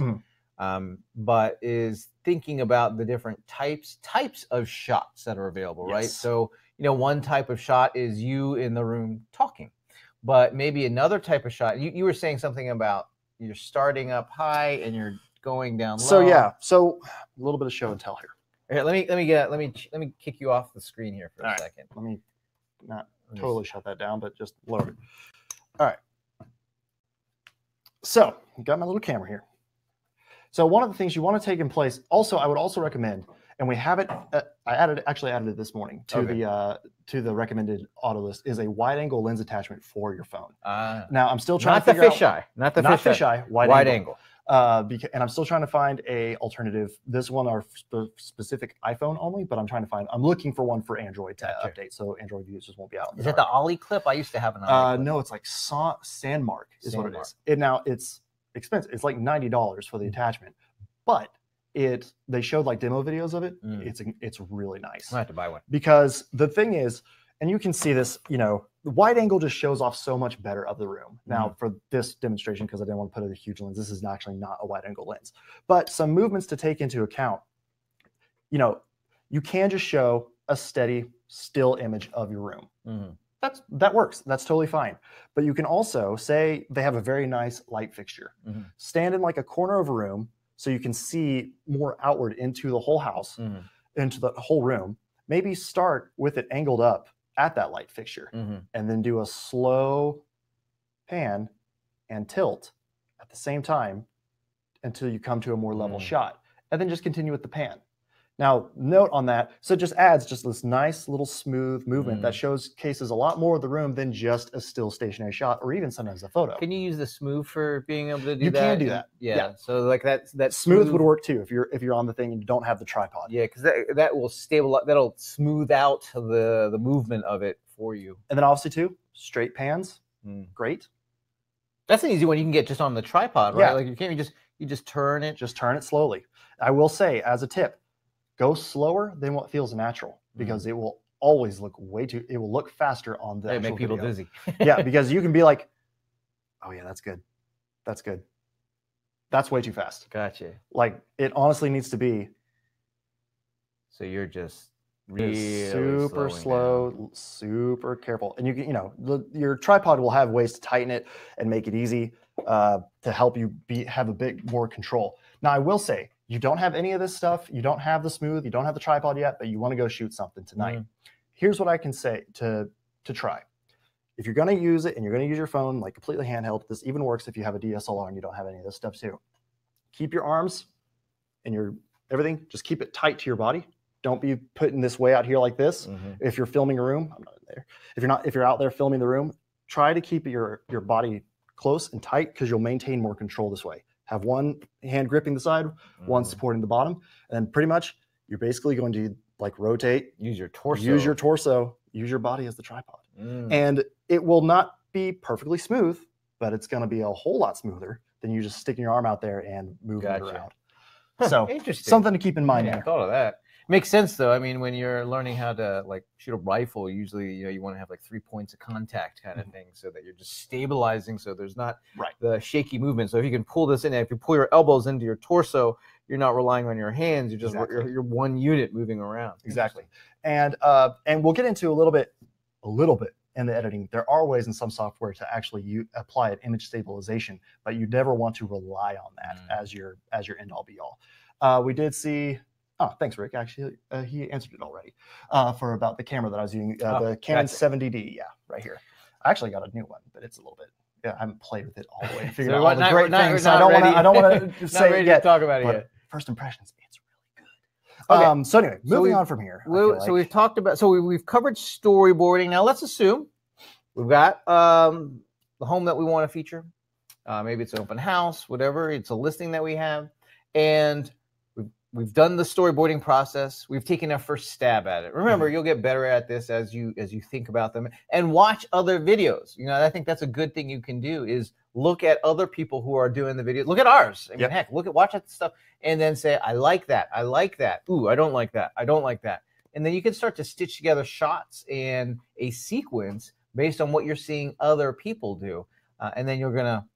but is thinking about the different types of shots that are available, right? So, one type of shot is you in the room talking. But maybe another type of shot. You were saying something about you're starting up high and you're going down low. So a little bit of show and tell here. Here, let me kick you off the screen here for a second. Let me not totally shut that down, but just lower it. All right. So got my little camera here. So one of the things you want to take in place. Also, I would also recommend, and we have it. I actually added it this morning to the recommended auto list, is a wide angle lens attachment for your phone. Now I'm still trying to figure out. Not the fisheye. Wide angle. And I'm still trying to find a alternative. This one are specific iPhone only, but I'm looking for one for Android to update, so Android users won't be out. Is that the Ollie clip? I used to have an Ollie clip. No, it's like Sandmark is what it Sandmark. is. Now it's expensive. It's like $90 for the attachment, but they showed like demo videos of it. It's really nice. I have to buy one because the thing is, and you can see this, the wide angle just shows off so much better of the room. Now for this demonstration, because I didn't want to put a huge lens, this is actually not a wide angle lens, but some movements to take into account. You can just show a steady still image of your room. That works. That's totally fine. But you can also say they have a very nice light fixture. Stand in like a corner of a room so you can see more outward into the whole house, into the whole room. Maybe start with it angled up at that light fixture and then do a slow pan and tilt at the same time until you come to a more level shot, and then just continue with the pan. Now, note on that, so it just adds just this nice little smooth movement that showcases a lot more of the room than just a still stationary shot, or even sometimes a photo. Can you use the smooth for being able to do that? You can do that. Yeah. So like that smooth would work too if you're on the thing and you don't have the tripod. Yeah, because that will stabilize. That'll smooth out the movement of it for you. And then obviously too, straight pans, great. That's an easy one you can get just on the tripod, right? Yeah. Like you just turn it. Just turn it slowly. I will say as a tip, go slower than what feels natural, because it will always look it will look faster on the actual make people video. dizzy. Yeah, because you can be like, oh yeah, that's good. That's good. That's way too fast. Gotcha. Like it honestly needs to be. So you're just really super slow, super careful. And you can, your tripod will have ways to tighten it and make it easy to help you have a bit more control. Now, I will say, you don't have any of this stuff. You don't have the smooth. You don't have the tripod yet, but you want to go shoot something tonight. Here's what I can say to try. If you're going to use it and you're going to use your phone like completely handheld, this even works if you have a DSLR and you don't have any of this stuff too. Keep your arms and everything, just keep it tight to your body. Don't be putting this way out here like this. If you're filming a room, I'm not in there. If you're out there filming the room, try to keep your body close and tight, because you'll maintain more control this way. Have one hand gripping the side, one supporting the bottom, and then pretty much you're basically going to like rotate. Use your torso. Use your body as the tripod. And it will not be perfectly smooth, but it's going to be a whole lot smoother than you just sticking your arm out there and moving it around. So something to keep in mind there. I thought of that. Makes sense though. I mean, when you're learning how to like shoot a rifle, usually you want to have like 3 points of contact kind of thing, so that you're just stabilizing, so there's not the shaky movement. So if you can pull this in, if you pull your elbows into your torso, you're not relying on your hands. You're just you're one unit moving around. Exactly. And we'll get into a little bit in the editing. There are ways in some software to actually apply an image stabilization, but you never want to rely on that as your end all be all. We did see. Oh, thanks, Rick. Actually, he answered it already for about the camera that I was using, the Canon 70D. Yeah, right here. I actually got a new one, but it's a little bit. Yeah, I haven't played with it all the way. Figured out all the great things. I don't want to say it yet. Talk about it yet. First impressions, it's really good. Okay. So anyway, moving on from here. So we've talked about. So we've covered storyboarding. Now let's assume we've got the home that we want to feature. Maybe it's an open house, whatever. It's a listing that we have, and we've done the storyboarding process. We've taken our first stab at it. Remember, you'll get better at this as you think about them and watch other videos. I think that's a good thing you can do, is look at other people who are doing the video. Look at ours. I mean, heck, watch that stuff, and then say, I like that. I like that. Ooh, I don't like that. I don't like that. And then you can start to stitch together shots and a sequence based on what you're seeing other people do. And then you're gonna,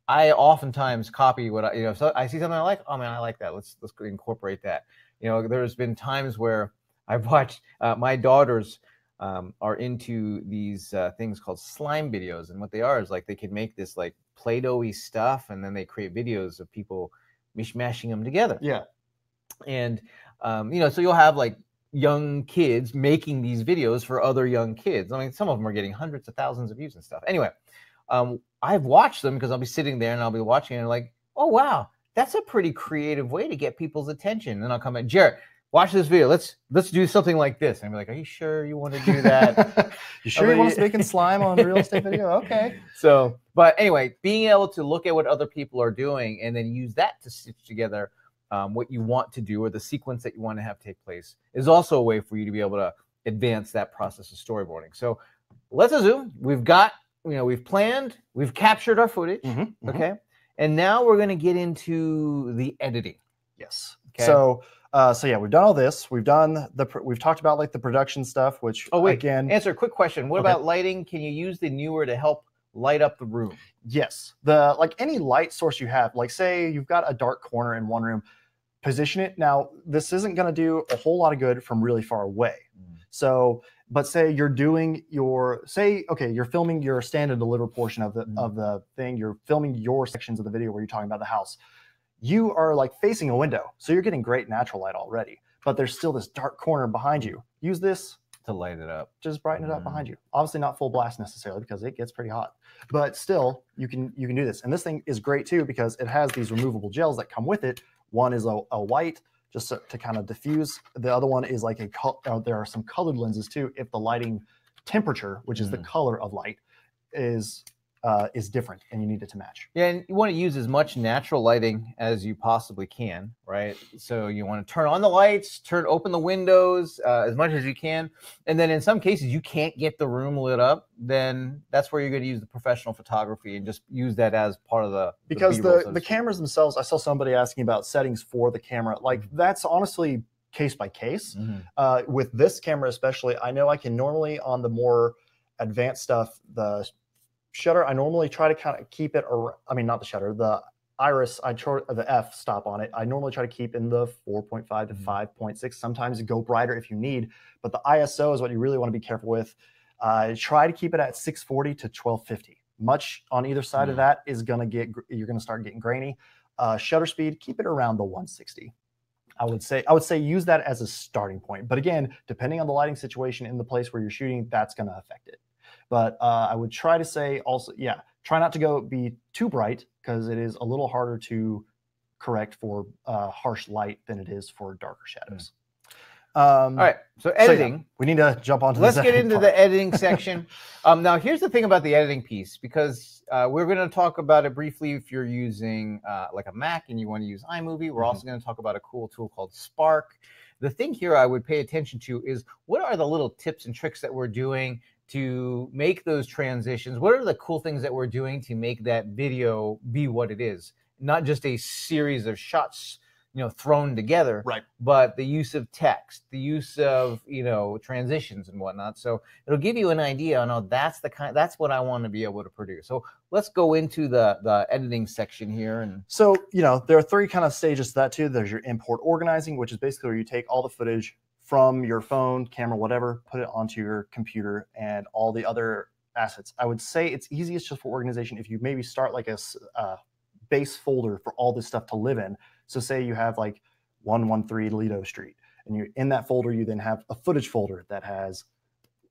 I oftentimes copy what so I see something I like. Oh man, I like that. Let's incorporate that. There's been times where I've watched my daughters are into these things called slime videos, and what they are is like they can make this like Play-Doh-y stuff, and then they create videos of people mishmashing them together. Yeah, and so you'll have like young kids making these videos for other young kids. I mean, some of them are getting hundreds of thousands of views and stuff. Anyway. I've watched them because I'll be sitting there and I'll be watching and like, oh wow, that's a pretty creative way to get people's attention. And I'll come in, Jarrett, watch this video. Let's do something like this. And I'm like, are you sure you want to do that? You sure you want us making slime on real estate video? Okay. So, but anyway, being able to look at what other people are doing and then use that to stitch together what you want to do or the sequence that you want to have take place is also a way for you to be able to advance that process of storyboarding. So let's assume we've got, we've planned, we've captured our footage, okay? And now we're going to get into the editing. Yes. Okay. So yeah, we've done all this. We've talked about like the production stuff, which again, answer a quick question. What about lighting? Can you use the newer to help light up the room? Yes. Like any light source you have, like say you've got a dark corner in one room, position it. Now, this isn't going to do a whole lot of good from really far away. So, but say you're doing you're filming your stand and deliver portion of the thing. You're filming your sections of the video where you're talking about the house. You are like facing a window, so you're getting great natural light already, but there's still this dark corner behind you. Use this to light it up. Just brighten it up behind you. Obviously not full blast necessarily because it gets pretty hot, but still you can do this. And this thing is great too because it has these removable gels that come with it. One is a white just to kind of diffuse. The other one is like there are some colored lenses too if the lighting temperature, which is the color of light, is different and you need it to match. Yeah, and you want to use as much natural lighting as you possibly can, right? So you want to turn on the lights, open the windows as much as you can. And then in some cases you can't get the room lit up, then that's where you're going to use the professional photography and just use that as part of because the cameras themselves, I saw somebody asking about settings for the camera. Like that's honestly case by case. With this camera especially, I know I can normally on the more advanced stuff, the shutter, I normally try to kind of keep it around, I mean, not the shutter, the iris, the f stop on it. I normally try to keep in the 4.5 to 5.6. Sometimes you go brighter if you need, but the ISO is what you really want to be careful with. Try to keep it at 640 to 1250. Much on either side of that is going to you're going to start getting grainy. Shutter speed, keep it around the 160. I would say use that as a starting point. But again, depending on the lighting situation in the place where you're shooting, that's going to affect it. But I would try to say also, try not to be too bright because it is a little harder to correct for harsh light than it is for darker shadows. All right, so editing. We need to jump onto Let's get into the editing section. Now, here's the thing about the editing piece, because we're going to talk about it briefly if you're using like a Mac and you want to use iMovie. We're also going to talk about a cool tool called Spark. The thing here I would pay attention to is what are the little tips and tricks that we're doing to make those transitions? What are the cool things that we're doing to make that video be what it is? Not just a series of shots, thrown together, right? But the use of text, the use of, transitions and whatnot. So it'll give you an idea on, that's what I want to be able to produce. So let's go into the editing section here. And so, there are three kind of stages to that too. There's your import organizing, which is basically where you take all the footage from your phone, camera, whatever, put it onto your computer and all the other assets. I would say it's easiest just for organization if you maybe start like a base folder for all this stuff to live in. So say you have like 113 Lido Street, and you're in that folder, you then have a footage folder that has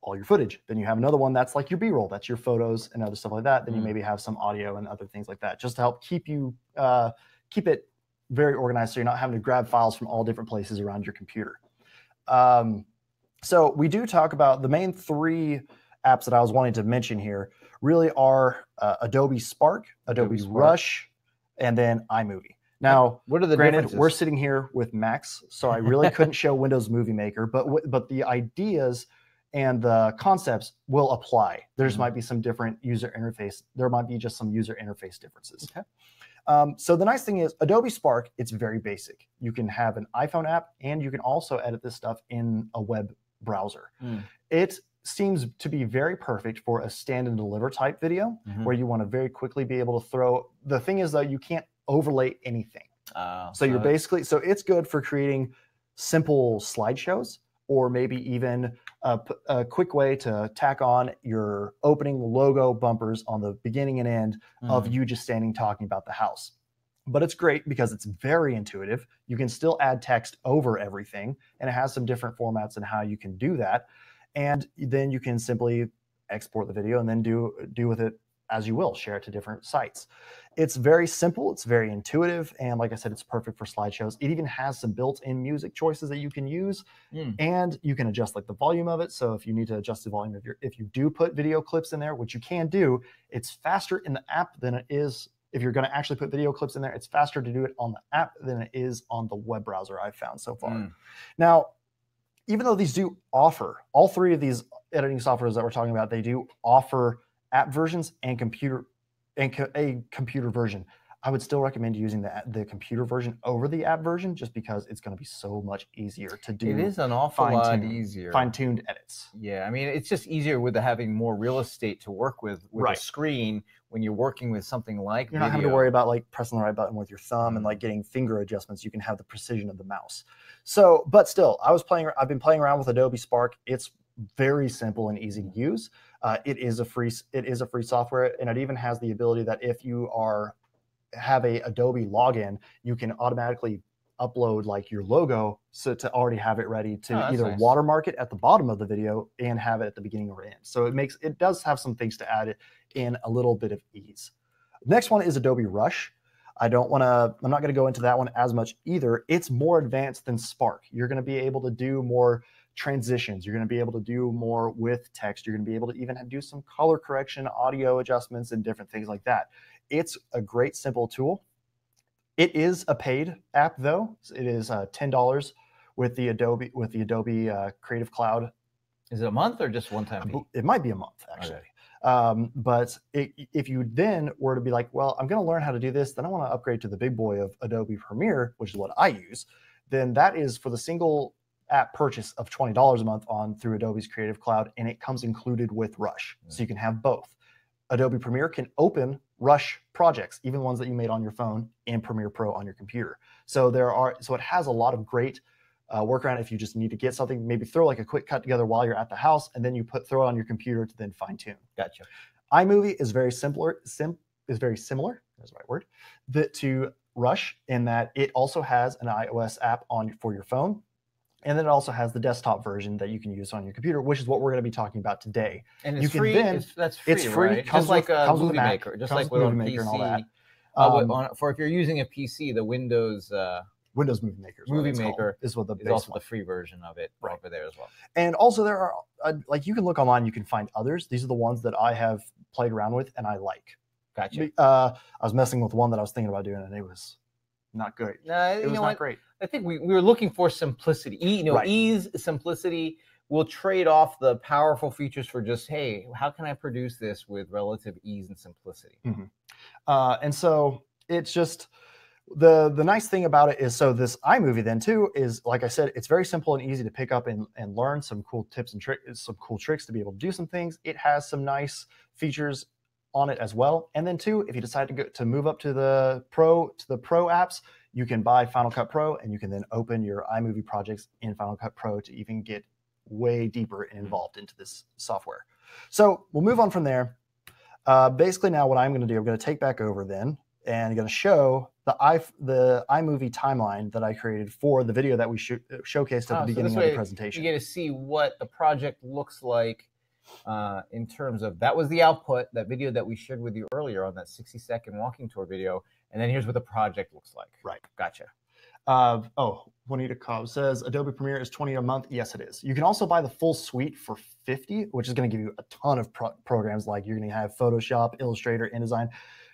all your footage. Then you have another one that's like your B-roll, that's your photos and other stuff like that. Then you maybe have some audio and other things like that, just to help keep it very organized so you're not having to grab files from all different places around your computer. So we do talk about the main three apps that I was wanting to mention here really are Adobe Spark, Adobe Rush, and then iMovie. Now, what are the granted, we're sitting here with Macs, so I really couldn't show Windows Movie Maker, but the ideas and the concepts will apply. There's might be some different user interface. There might be just some user interface differences. Okay. So the nice thing is Adobe Spark, it's very basic. You can have an iPhone app and you can also edit this stuff in a web browser. It seems to be very perfect for a stand and deliver type video where you want to very quickly be able to throw. The thing is though, you can't overlay anything. So you're basically, so it's good for creating simple slideshows or maybe even a quick way to tack on your opening logo bumpers on the beginning and end of you just standing talking about the house. But it's great because it's very intuitive. You can still add text over everything, and it has some different formats and how you can do that. And then you can simply export the video and then do with it as you will, share it to different sites. It's very simple, it's very intuitive, and like I said, it's perfect for slideshows. It even has some built-in music choices that you can use, and you can adjust like the volume of it. So if you need to adjust the volume of if you do put video clips in there, which you can do, it's faster in the app than it is if you're going to actually put video clips in there. It's faster to do it on the app than it is on the web browser I've found so far. Now, even though these do offer, all three of these editing softwares that we're talking about, they do offer app versions and a computer version. I would still recommend using the computer version over the app version, just because it's going to be so much easier to do. It is an awful lot easier. Fine-tuned edits. Yeah, I mean, it's just easier with having more real estate to work with a screen when you're working with something like You're not having to worry about like pressing the right button with your thumb and like getting finger adjustments. You can have the precision of the mouse. So, but still, I've been playing around with Adobe Spark. It's very simple and easy to use. It is a free software, and it even has the ability that if you have a Adobe login, you can automatically upload like your logo, so to already have it ready to either watermark it at the bottom of the video and have it at the beginning or end. So it does have some things to add in a little bit of ease. Next one is Adobe Rush. I'm not going to go into that one as much either. It's more advanced than Spark. You're going to be able to do more transitions. You're going to be able to do more with text. You're going to be able to even do some color correction, audio adjustments, and different things like that. It's a great, simple tool. It is a paid app, though. It is $10 with the Adobe Creative Cloud. Is it a month or just one-time fee? It might be a month, actually. Okay. But if you then were to be like, well, I'm going to learn how to do this, then I want to upgrade to the big boy of Adobe Premiere, which is what I use, then that is for the single app purchase of $20 a month through Adobe's Creative Cloud, and it comes included with Rush. So you can have both. Adobe Premiere can open Rush projects, even ones that you made on your phone, and Premiere Pro on your computer. So it has a lot of great workaround if you just need to get something, maybe throw like a quick cut together while you're at the house, and then you throw it on your computer to then fine tune. Gotcha. iMovie is very similar. That's the right word. To Rush, in that it also has an iOS app for your phone. And then it also has the desktop version that you can use on your computer, which is what we're going to be talking about today. And it's free. That's free. It's free. Right? Just like a Movie Maker. Just like with on PC. And all that. For if you're using a PC, the Windows Movie Maker is also the free version of it over there as well. And also there are like you can look online, you can find others. These are the ones that I have played around with and I like. Gotcha. I was messing with one that I was thinking about doing, and it was not good. It was not great. I think we were looking for simplicity. Ease, simplicity. We'll trade off the powerful features for just, hey, how can I produce this with relative ease and simplicity? And so it's just the nice thing about it is, so this iMovie then too is, like I said, it's very simple and easy to pick up and learn some cool tips and some cool tricks to be able to do some things. It has some nice features on it as well. And then too, if you decide to move up to the pro apps, you can buy Final Cut Pro, and you can then open your iMovie projects in Final Cut Pro to even get way deeper and involved into this software. So we'll move on from there. Basically now what I'm going to do, I'm going to take back over then, and I'm going to show the iMovie timeline that I created for the video that we showcased at the beginning of the presentation. You get to see what the project looks like in terms of, that was the output, that video that we shared with you earlier on that 60-second walking tour video. And then here's what the project looks like. Right. Gotcha. Juanita Cobb says, Adobe Premiere is $20 a month. Yes, it is. You can also buy the full suite for $50, which is going to give you a ton of programs. Like you're going to have Photoshop, Illustrator, InDesign,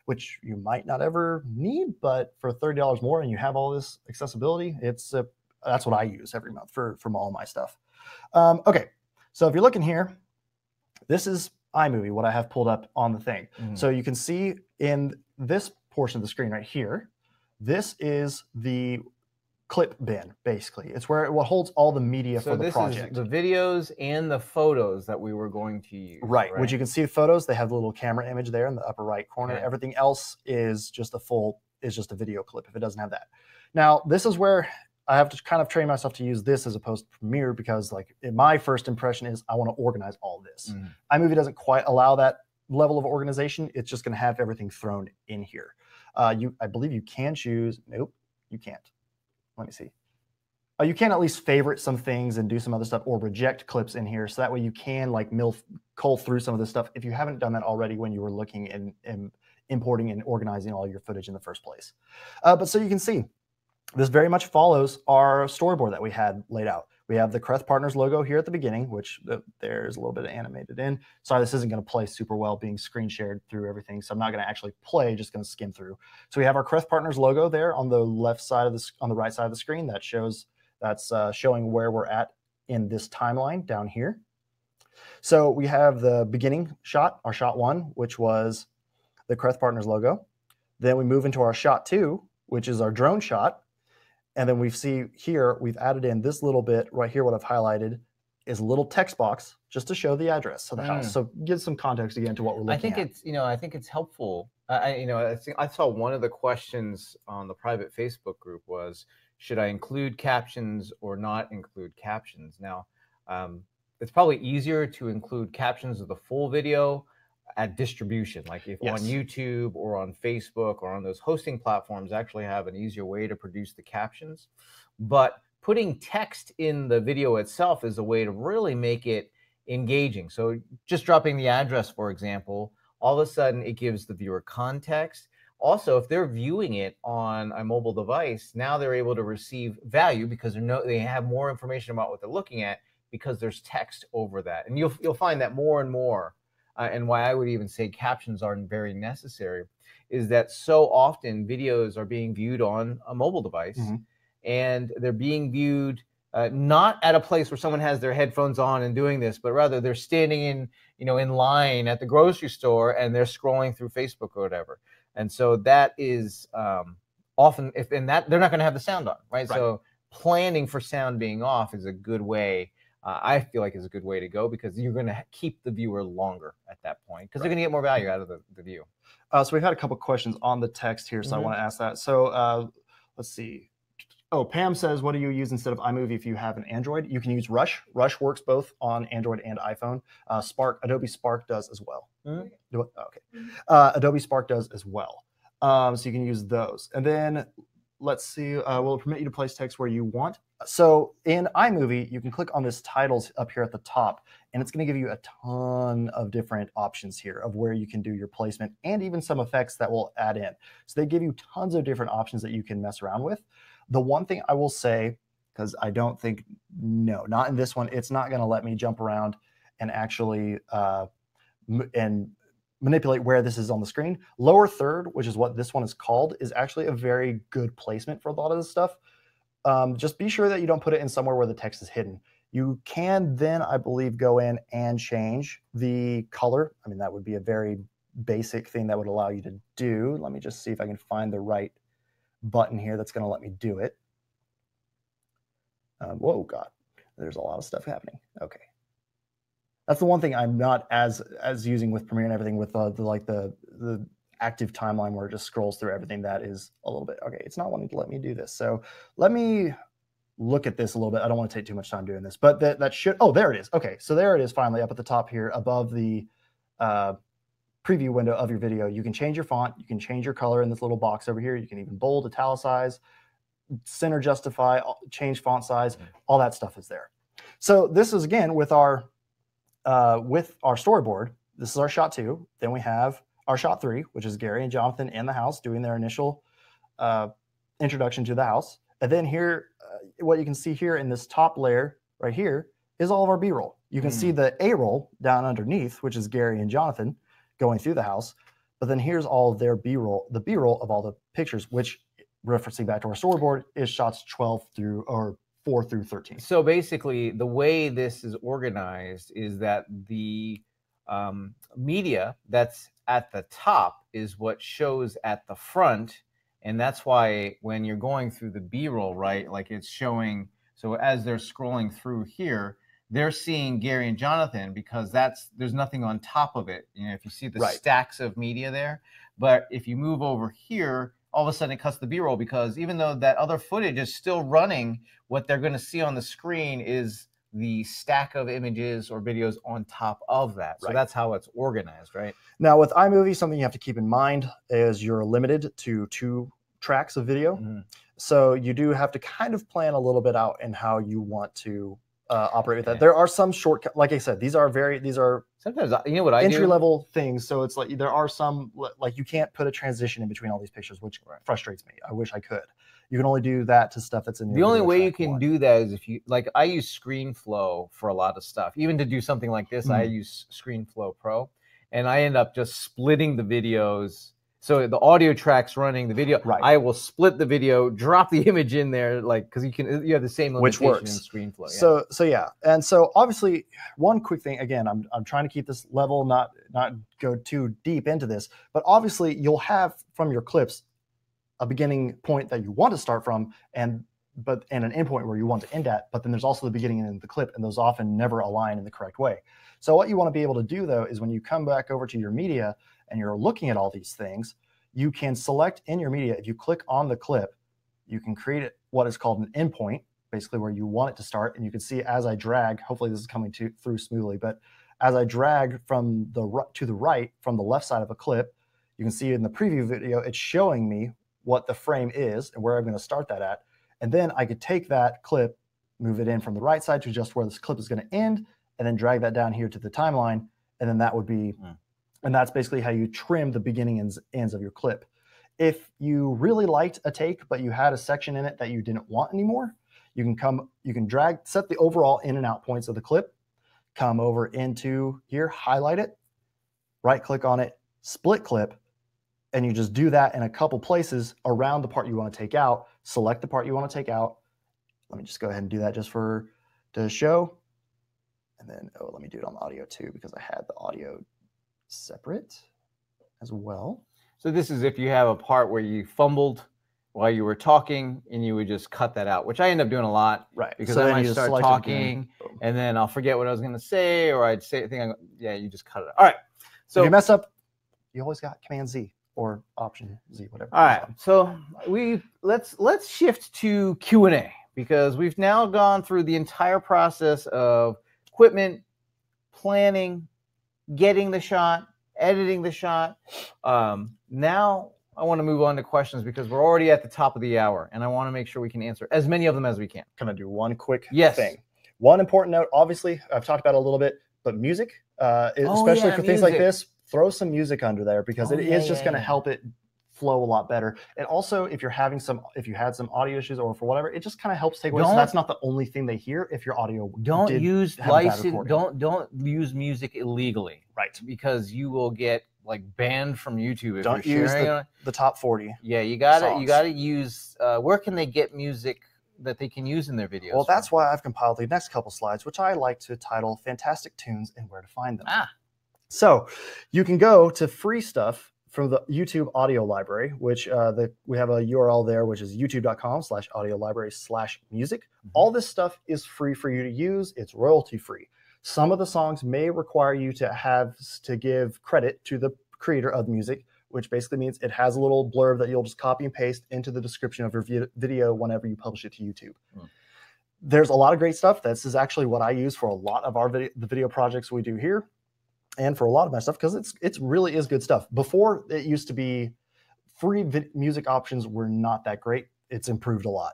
which you might not ever need, but for $30 more and you have all this accessibility, that's what I use every month from all my stuff. Okay, so if you're looking here, this is iMovie, what I have pulled up on the thing. So you can see in this portion of the screen right here, this is the clip bin, basically. It's where it holds all the media for the project. So this is the videos and the photos that we were going to use. Right. Which you can see the photos, they have the little camera image there in the upper right corner. Okay. Everything else is just a video clip if it doesn't have that. Now, this is where I have to kind of train myself to use this as opposed to Premiere, because like my first impression is I want to organize all this. iMovie doesn't quite allow that level of organization. It's just going to have everything thrown in here. I believe you can choose. Nope, you can't. Let me see. You can at least favorite some things and do some other stuff or reject clips in here. So that way you can like cull through some of this stuff if you haven't done that already when you were looking and importing and organizing all your footage in the first place. But so you can see, this very much follows our storyboard that we had laid out. We have the Creth Partners logo here at the beginning, which there's a little bit of animated in. Sorry, this isn't going to play super well being screen shared through everything, so I'm not going to actually play, just going to skim through. So we have our Creth Partners logo there on the left side of on the right side of the screen. That's showing where we're at in this timeline down here. So we have the beginning shot, our shot 1, which was the Creth Partners logo. Then we move into our shot 2, which is our drone shot. And then we see here, we've added in this little bit right here. What I've highlighted is a little text box just to show the address of the house. So give some context again to what we're looking at. I think it's helpful. I saw one of the questions on the private Facebook group was, should I include captions or not include captions? Now, it's probably easier to include captions of the full video at distribution, like if on YouTube or on Facebook or on those hosting platforms actually have an easier way to produce the captions. But putting text in the video itself is a way to really make it engaging. So just dropping the address, for example, all of a sudden it gives the viewer context. Also, if they're viewing it on a mobile device, now they're able to receive value because they have more information about what they're looking at because there's text over that. And you'll find that more and more. And why I would even say captions aren't very necessary is that so often videos are being viewed on a mobile device, and they're being viewed not at a place where someone has their headphones on and doing this, but rather they're standing in line at the grocery store and they're scrolling through Facebook or whatever. And so that is often, they're not going to have the sound on, right? So planning for sound being off is a good way. I feel like is a good way to go because you're going to keep the viewer longer at that point because they're going to get more value out of the view. So we've had a couple questions on the text here, so I want to ask that. So let's see. Oh, Pam says, what do you use instead of iMovie if you have an Android? You can use Rush. Rush works both on Android and iPhone. Adobe Spark does as well. Adobe Spark does as well. So you can use those. And then let's see, will it permit you to place text where you want? So in iMovie, you can click on this titles up here at the top, and it's going to give you a ton of different options here of where you can do your placement and even some effects that will add in. So they give you tons of different options that you can mess around with. The one thing I will say, because I don't think, no, not in this one, it's not going to let me jump around and actually manipulate where this is on the screen. Lower third, which is what this one is called, is actually a very good placement for a lot of this stuff. Just be sure that you don't put it in somewhere where the text is hidden. You can then, I believe, go in and change the color. I mean, that would be a very basic thing that would allow you to do. Let me just see if I can find the right button here that's going to let me do it. Whoa, God, there's a lot of stuff happening. Okay. That's the one thing I'm not as using with Premiere and everything with the active timeline where it just scrolls through everything. That is a little bit, okay, it's not wanting to let me do this. So let me look at this a little bit. I don't want to take too much time doing this, but that should, oh, there it is. Okay, so there it is finally up at the top here above the preview window of your video. You can change your font. You can change your color in this little box over here. You can even bold, italicize, center justify, change font size. All that stuff is there. So this is, again, with our storyboard. This is our shot 2. Then we have our shot 3, which is Gary and Jonathan in the house doing their initial introduction to the house. And then here, what you can see here in this top layer right here is all of our B-roll. You can see the A-roll down underneath, which is Gary and Jonathan going through the house. But then here's all of their B-roll, the B-roll of all the pictures, which, referencing back to our storyboard, is shots 4 through 13. So basically, the way this is organized is that the media that's at the top is what shows at the front. And that's why when you're going through the B-roll, right, like it's showing, so as they're scrolling through here, they're seeing Gary and Jonathan because there's nothing on top of it. You know, if you see the stacks of media there, but if you move over here, all of a sudden it cuts the B-roll because even though that other footage is still running, what they're going to see on the screen is the stack of images or videos on top of that. So that's how it's organized, right? Now with iMovie, something you have to keep in mind is you're limited to 2 tracks of video. So you do have to kind of plan a little bit out in how you want to operate with that. There are some shortcuts. Like I said, these are sometimes, you know what I entry do? level things. So it's like there are some, like you can't put a transition in between all these pictures, which frustrates me. I wish I could. You can only do that to stuff that's in your The only video way you track can one. do that is if you, like, I use ScreenFlow for a lot of stuff. Even to do something like this, I use ScreenFlow Pro, and I end up just splitting the videos. So the audio track's running the video. Right. I will split the video, drop the image in there, like, because you have the same limitation Which works. in ScreenFlow. So yeah, and so obviously one quick thing. Again, I'm trying to keep this level, not go too deep into this, but obviously you'll have from your clips a beginning point that you want to start from, and an end point where you want to end at. But then there's also the beginning and end of the clip, and those often never align in the correct way. So what you want to be able to do though is when you come back over to your media and you're looking at all these things, you can select in your media. If you click on the clip, you can create what is called an endpoint, basically where you want it to start. And you can see as I drag, hopefully this is coming through smoothly, but as I drag from to the right, from the left side of a clip, you can see in the preview video, it's showing me what the frame is and where I'm going to start that at. And then I could take that clip, move it in from the right side to just where this clip is going to end, and then drag that down here to the timeline. And then that would be, and that's basically how you trim the beginning and ends of your clip. If you really liked a take, but you had a section in it that you didn't want anymore, you can drag, set the overall in and out points of the clip, come over into here, highlight it, right click on it, split clip, and you just do that in a couple places around the part you want to take out. Select the part you want to take out. Let me just go ahead and do that just to show. And then, let me do it on audio too, because I had the audio separate as well. So this is if you have a part where you fumbled while you were talking and you would just cut that out, which I end up doing a lot. Right. Because So I then might you just start select it talking again. and then I'll forget what I was going to say, or I'd say a thing. Yeah, you just cut it out. All right. So if you mess up, you always got Command Z or Option Z, whatever. All right. So let's shift to Q&A, because we've now gone through the entire process of equipment, planning, getting the shot, editing the shot. Now I want to move on to questions, because we're already at the top of the hour and I want to make sure we can answer as many of them as we can. Can I do one quick thing? One important note, obviously, I've talked about it a little bit, but music, especially for things like this, throw some music under there, because it is just going to help it flow a lot better. And also, if you had some audio issues or for whatever, it just kind of helps take away. So that's not the only thing they hear if your audio don't use music illegally, right? Because you will get like banned from YouTube if don't you're use sharing the top 40. Yeah, you gotta use. Where can they get music that they can use in their videos? Well, that's why I've compiled the next couple slides, which I like to title "Fantastic Tunes and Where to Find Them." So you can go to free stuff from the YouTube audio library, which we have a URL there, which is youtube.com/audiolibrary/music. All this stuff is free for you to use. It's royalty free. Some of the songs may require you to give credit to the creator of the music, which basically means it has a little blurb that you'll just copy and paste into the description of your video whenever you publish it to YouTube. There's a lot of great stuff. This is actually what I use for a lot of the video projects we do here, and for a lot of my stuff, because it really is good stuff. Before, it used to be free music options were not that great. It's improved a lot.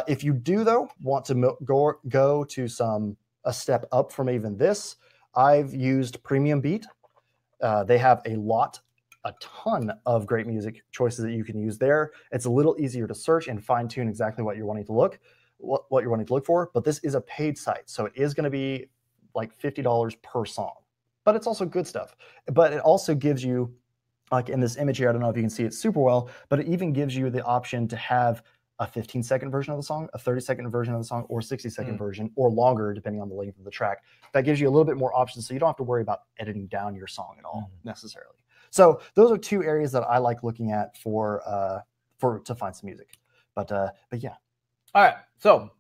If you do, though, want to go to a step up from even this, I've used Premium Beat. They have a ton of great music choices that you can use there. It's a little easier to search and fine tune exactly what you're wanting to look for. But this is a paid site, so it is going to be like $50 per song. But it's also good stuff. But it also gives you, like in this image here, I don't know if you can see it super well, but it even gives you the option to have a 15-second version of the song, a 30-second version of the song, or 60-second version, or longer, depending on the length of the track. That gives you a little bit more options, so you don't have to worry about editing down your song at all necessarily. So those are two areas that I like looking at to find some music. But yeah. All right. So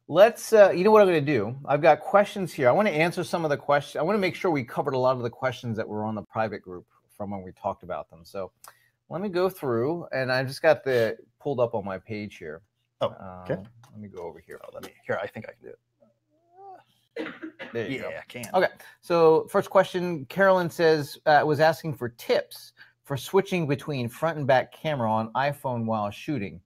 let's, you know what I'm going to do? I've got questions here. I want to answer some of the questions. I want to make sure we covered a lot of the questions that were on the private group from when we talked about them. So let me go through, and I just got pulled up on my page here. Oh, okay. Let me go over here. I think I can do it. There you go. I can. Okay. So first question, Carolyn says, was asking for tips for switching between front and back camera on iPhone while shooting.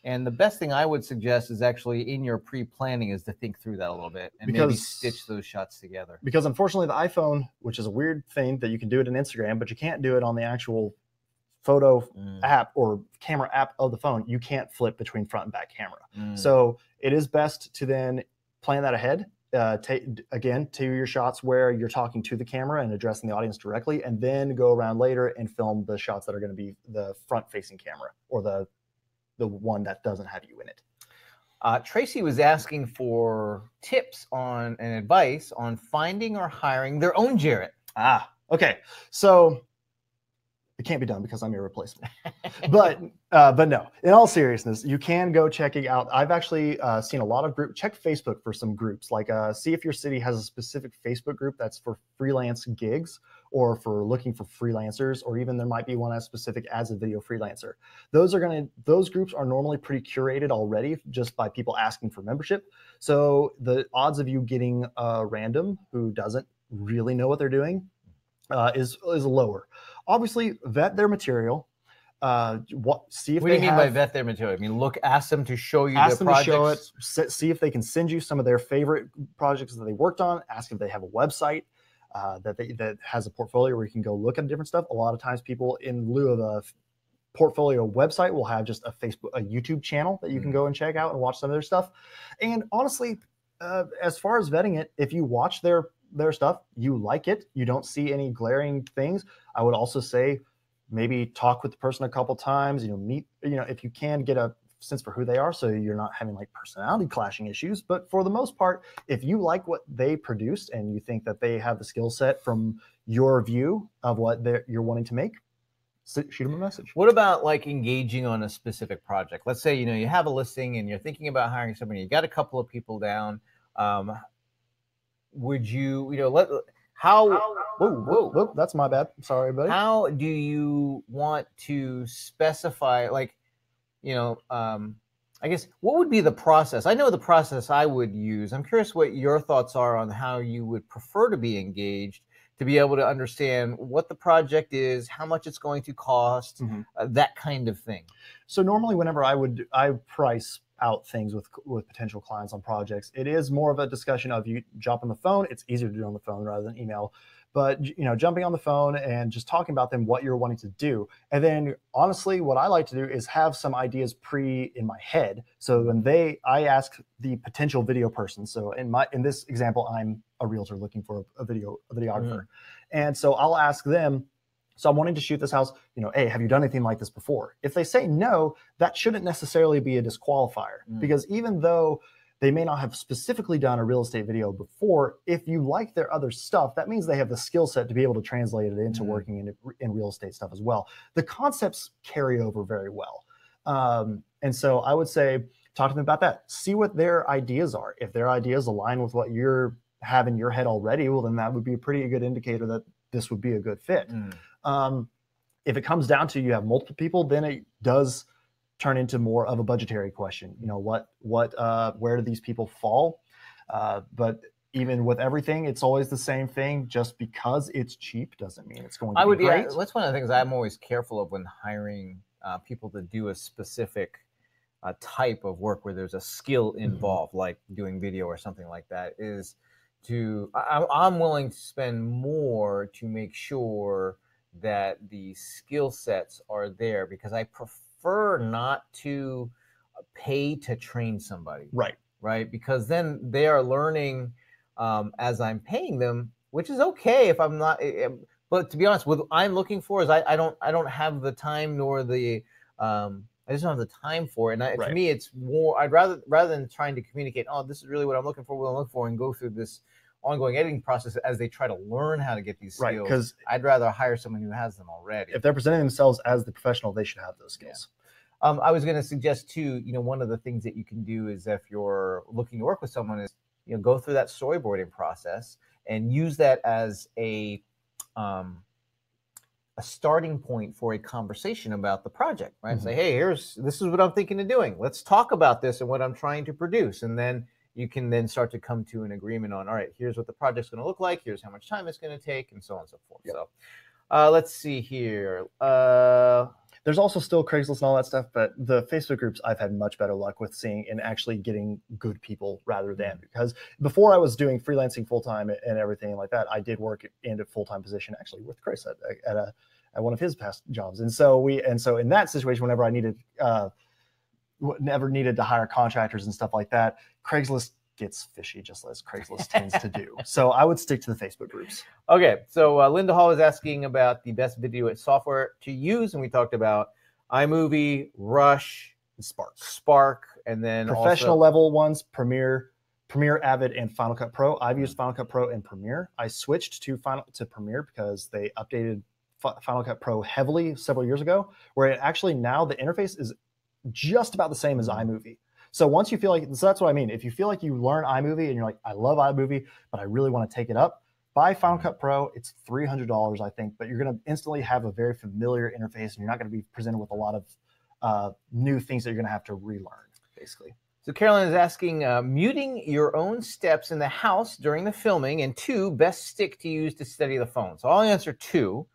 And the best thing I would suggest is actually in your pre-planning is to think through that a little bit and maybe stitch those shots together. Because unfortunately, the iPhone, which is a weird thing that you can do it in Instagram, but you can't do it on the actual photo app or camera app of the phone, you can't flip between front and back camera. So it is best to then plan that ahead. Again, to your shots where you're talking to the camera and addressing the audience directly, and then go around later and film the shots that are going to be the front-facing camera or the one that doesn't have you in it. Tracy was asking for tips on and advice on finding or hiring their own Jarrett. Okay. So it can't be done because I'm irreplaceable. but no, in all seriousness, you can go checking out. I've actually seen a lot of groups. Check Facebook for some groups. Like see if your city has a specific Facebook group that's for freelance gigs or for looking for freelancers, or even there might be one as specific as a video freelancer. Those groups are normally pretty curated already just by people asking for membership. So the odds of you getting a random who doesn't really know what they're doing is lower. Obviously, vet their material. See if what do you mean by vet their material? I mean, ask them to show you ask their them projects. To show it. See if they can send you some of their favorite projects that they worked on. Ask if they have a website that has a portfolio where you can go look at different stuff. A lot of times, people in lieu of a portfolio website will have just a YouTube channel that you can go and check out and watch some of their stuff. And honestly, as far as vetting it, if you watch their stuff, you like it, you don't see any glaring things, I would also say maybe talk with the person a couple times, meet, if you can get a sense for who they are, so you're not having like personality clashing issues. But for the most part, if you like what they produced and you think that they have the skill set from your view of what you're wanting to make, shoot them a message. What about like engaging on a specific project? Let's say, you have a listing and you're thinking about hiring somebody, you got a couple of people down. Would you, Whoa, that's my bad. Sorry, buddy. How do you want to specify, I guess, what would be the process? I know the process I would use. I'm curious what your thoughts are on how you would prefer to be engaged, to be able to understand what the project is, how much it's going to cost, that kind of thing. So normally whenever I price out things with potential clients on projects, it is more of a discussion of you jump on the phone. It's easier to do on the phone rather than email. But jumping on the phone and just talking about them, what you're wanting to do. And then honestly, what I like to do is have some ideas in my head. So when I ask the potential video person. So in this example, I'm a realtor looking for a videographer. And so I'll ask them, so I'm wanting to shoot this house, hey, have you done anything like this before? If they say no, that shouldn't necessarily be a disqualifier, because even though they may not have specifically done a real estate video before, if you like their other stuff, that means they have the skill set to be able to translate it into working in real estate stuff as well. The concepts carry over very well. And so I would say, talk to them about that. See what their ideas are. If their ideas align with what you have in your head already, well, then that would be a pretty good indicator that this would be a good fit. If it comes down to you have multiple people, then it does turn into more of a budgetary question. Where do these people fall? But even with everything, it's always the same thing. Just because it's cheap doesn't mean it's going to be great. Yeah, that's one of the things I'm always careful of when hiring people to do a specific type of work where there's a skill involved, like doing video or something like that, is I'm willing to spend more to make sure that the skill sets are there, because I prefer not to pay to train somebody. Right. Because then they are learning as I'm paying them, which is okay if I'm not. But to be honest, what I'm looking for is I don't have the time nor the I just don't have the time for it. And for me, it's more, I'd rather than trying to communicate, oh, this is really what I'm looking for, and go through this ongoing editing process as they try to learn how to get these skills. Because I'd rather hire someone who has them already. If they're presenting themselves as the professional, they should have those skills. I was going to suggest too, one of the things that you can do is, if you're looking to work with someone, is go through that storyboarding process and use that as a starting point for a conversation about the project, right? Say, hey, this is what I'm thinking of doing. Let's talk about this and what I'm trying to produce. And then you can then start to come to an agreement on, all right, here's what the project's going to look like. Here's how much time it's going to take, and so on and so forth. So Let's see here. There's also still Craigslist and all that stuff, but the Facebook groups I've had much better luck with seeing and actually getting good people rather than, because before I was doing freelancing full time and everything like that, I did work in a full time position actually with Chris at one of his past jobs, and so in that situation, whenever I needed to hire contractors and stuff like that, Craigslist gets fishy, just as Craigslist tends to do. So I would stick to the Facebook groups. Okay, so Linda Hall is asking about the best video software to use, and we talked about iMovie, Rush, Spark, and then professional level ones, Premiere, Avid, and Final Cut Pro. I've used Final Cut Pro and Premiere. I switched to Premiere because they updated Final Cut Pro heavily several years ago, where it actually now the interface is just about the same as iMovie. So once you feel like, so that's what I mean. If you feel like you learn iMovie and you're like, I love iMovie, but I really want to take it up, buy Final Cut Pro. It's $300, I think, but you're going to instantly have a very familiar interface, and you're not going to be presented with a lot of new things that you're going to have to relearn, basically. So Carolyn is asking, muting your own steps in the house during the filming, and 2, best stick to use to steady the phone. So I'll answer 2.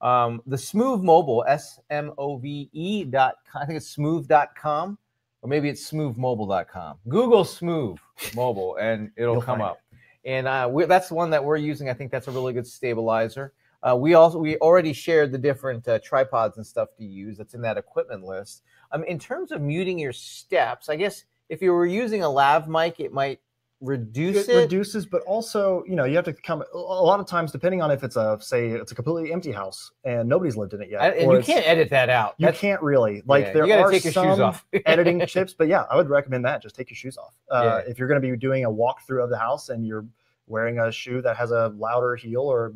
The Smooth Mobile, SMOVE. I think it's smooth.com. Or maybe it's smoothmobile.com. Google Smooth Mobile, and it'll come up. And that's the one that we're using. I think that's a really good stabilizer. We already shared the different tripods and stuff to use. That's in that equipment list. In terms of muting your steps, I guess if you were using a lav mic, it might reduce it. Reduces, but also, you have to come a lot of times, depending on if it's a completely empty house and nobody's lived in it yet. And you can't edit that out. You can't really. Like, there are some editing tips, but yeah, I would recommend that. Just take your shoes off. If you're going to be doing a walkthrough of the house and you're wearing a shoe that has a louder heel or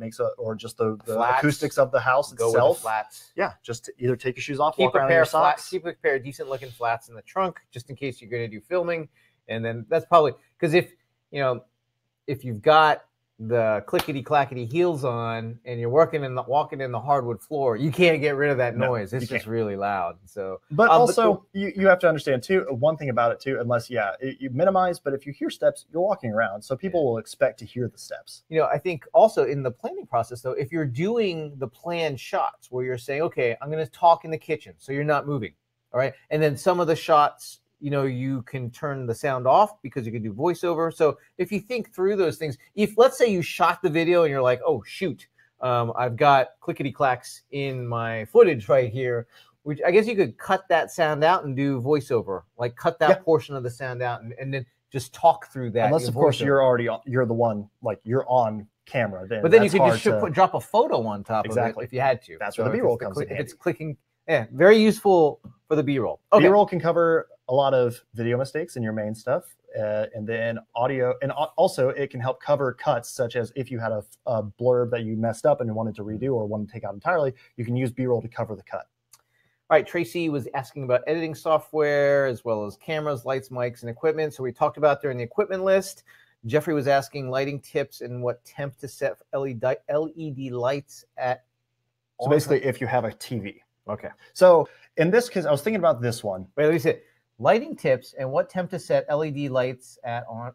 just the acoustics of the house itself. Go with the flats. Yeah, just either take your shoes off, walk around in your socks. Keep a pair of decent looking flats in the trunk, just in case you're going to do filming. And then that's probably because if you've got the clickety-clackety heels on and you're walking in the hardwood floor, you can't get rid of that noise. It's just really loud. So, but also you have to understand too, one thing about it too, unless you minimize, but if you hear steps, you're walking around, so people will expect to hear the steps. I think also in the planning process though, if you're doing the planned shots where you're saying, okay, I'm going to talk in the kitchen, so you're not moving, all right, and then some of the shots, you can turn the sound off because you can do voiceover. So if you think through those things, if let's say you shot the video and you're like, oh shoot, I've got clickety clacks in my footage right here, which I guess you could cut that sound out and do voiceover, like cut that portion of the sound out and then just talk through that. Unless of course you're the one, like you're on camera. But then you could just drop a photo on top of it if you had to. That's where the B-roll comes in. If it's clicking, very useful for the B-roll. Okay. B-roll can cover a lot of video mistakes in your main stuff, and then audio, and also it can help cover cuts, such as if you had a blurb that you messed up and you wanted to redo or wanted to take out entirely, you can use B-roll to cover the cut. All right, Tracy was asking about editing software as well as cameras, lights, mics, and equipment. So we talked about there in the equipment list. Jeffrey was asking lighting tips and what temp to set LED lights at. So basically, if you have a TV. Okay. So in this case, I was thinking about this one. Wait, let me see. Lighting tips and what temp to set LED lights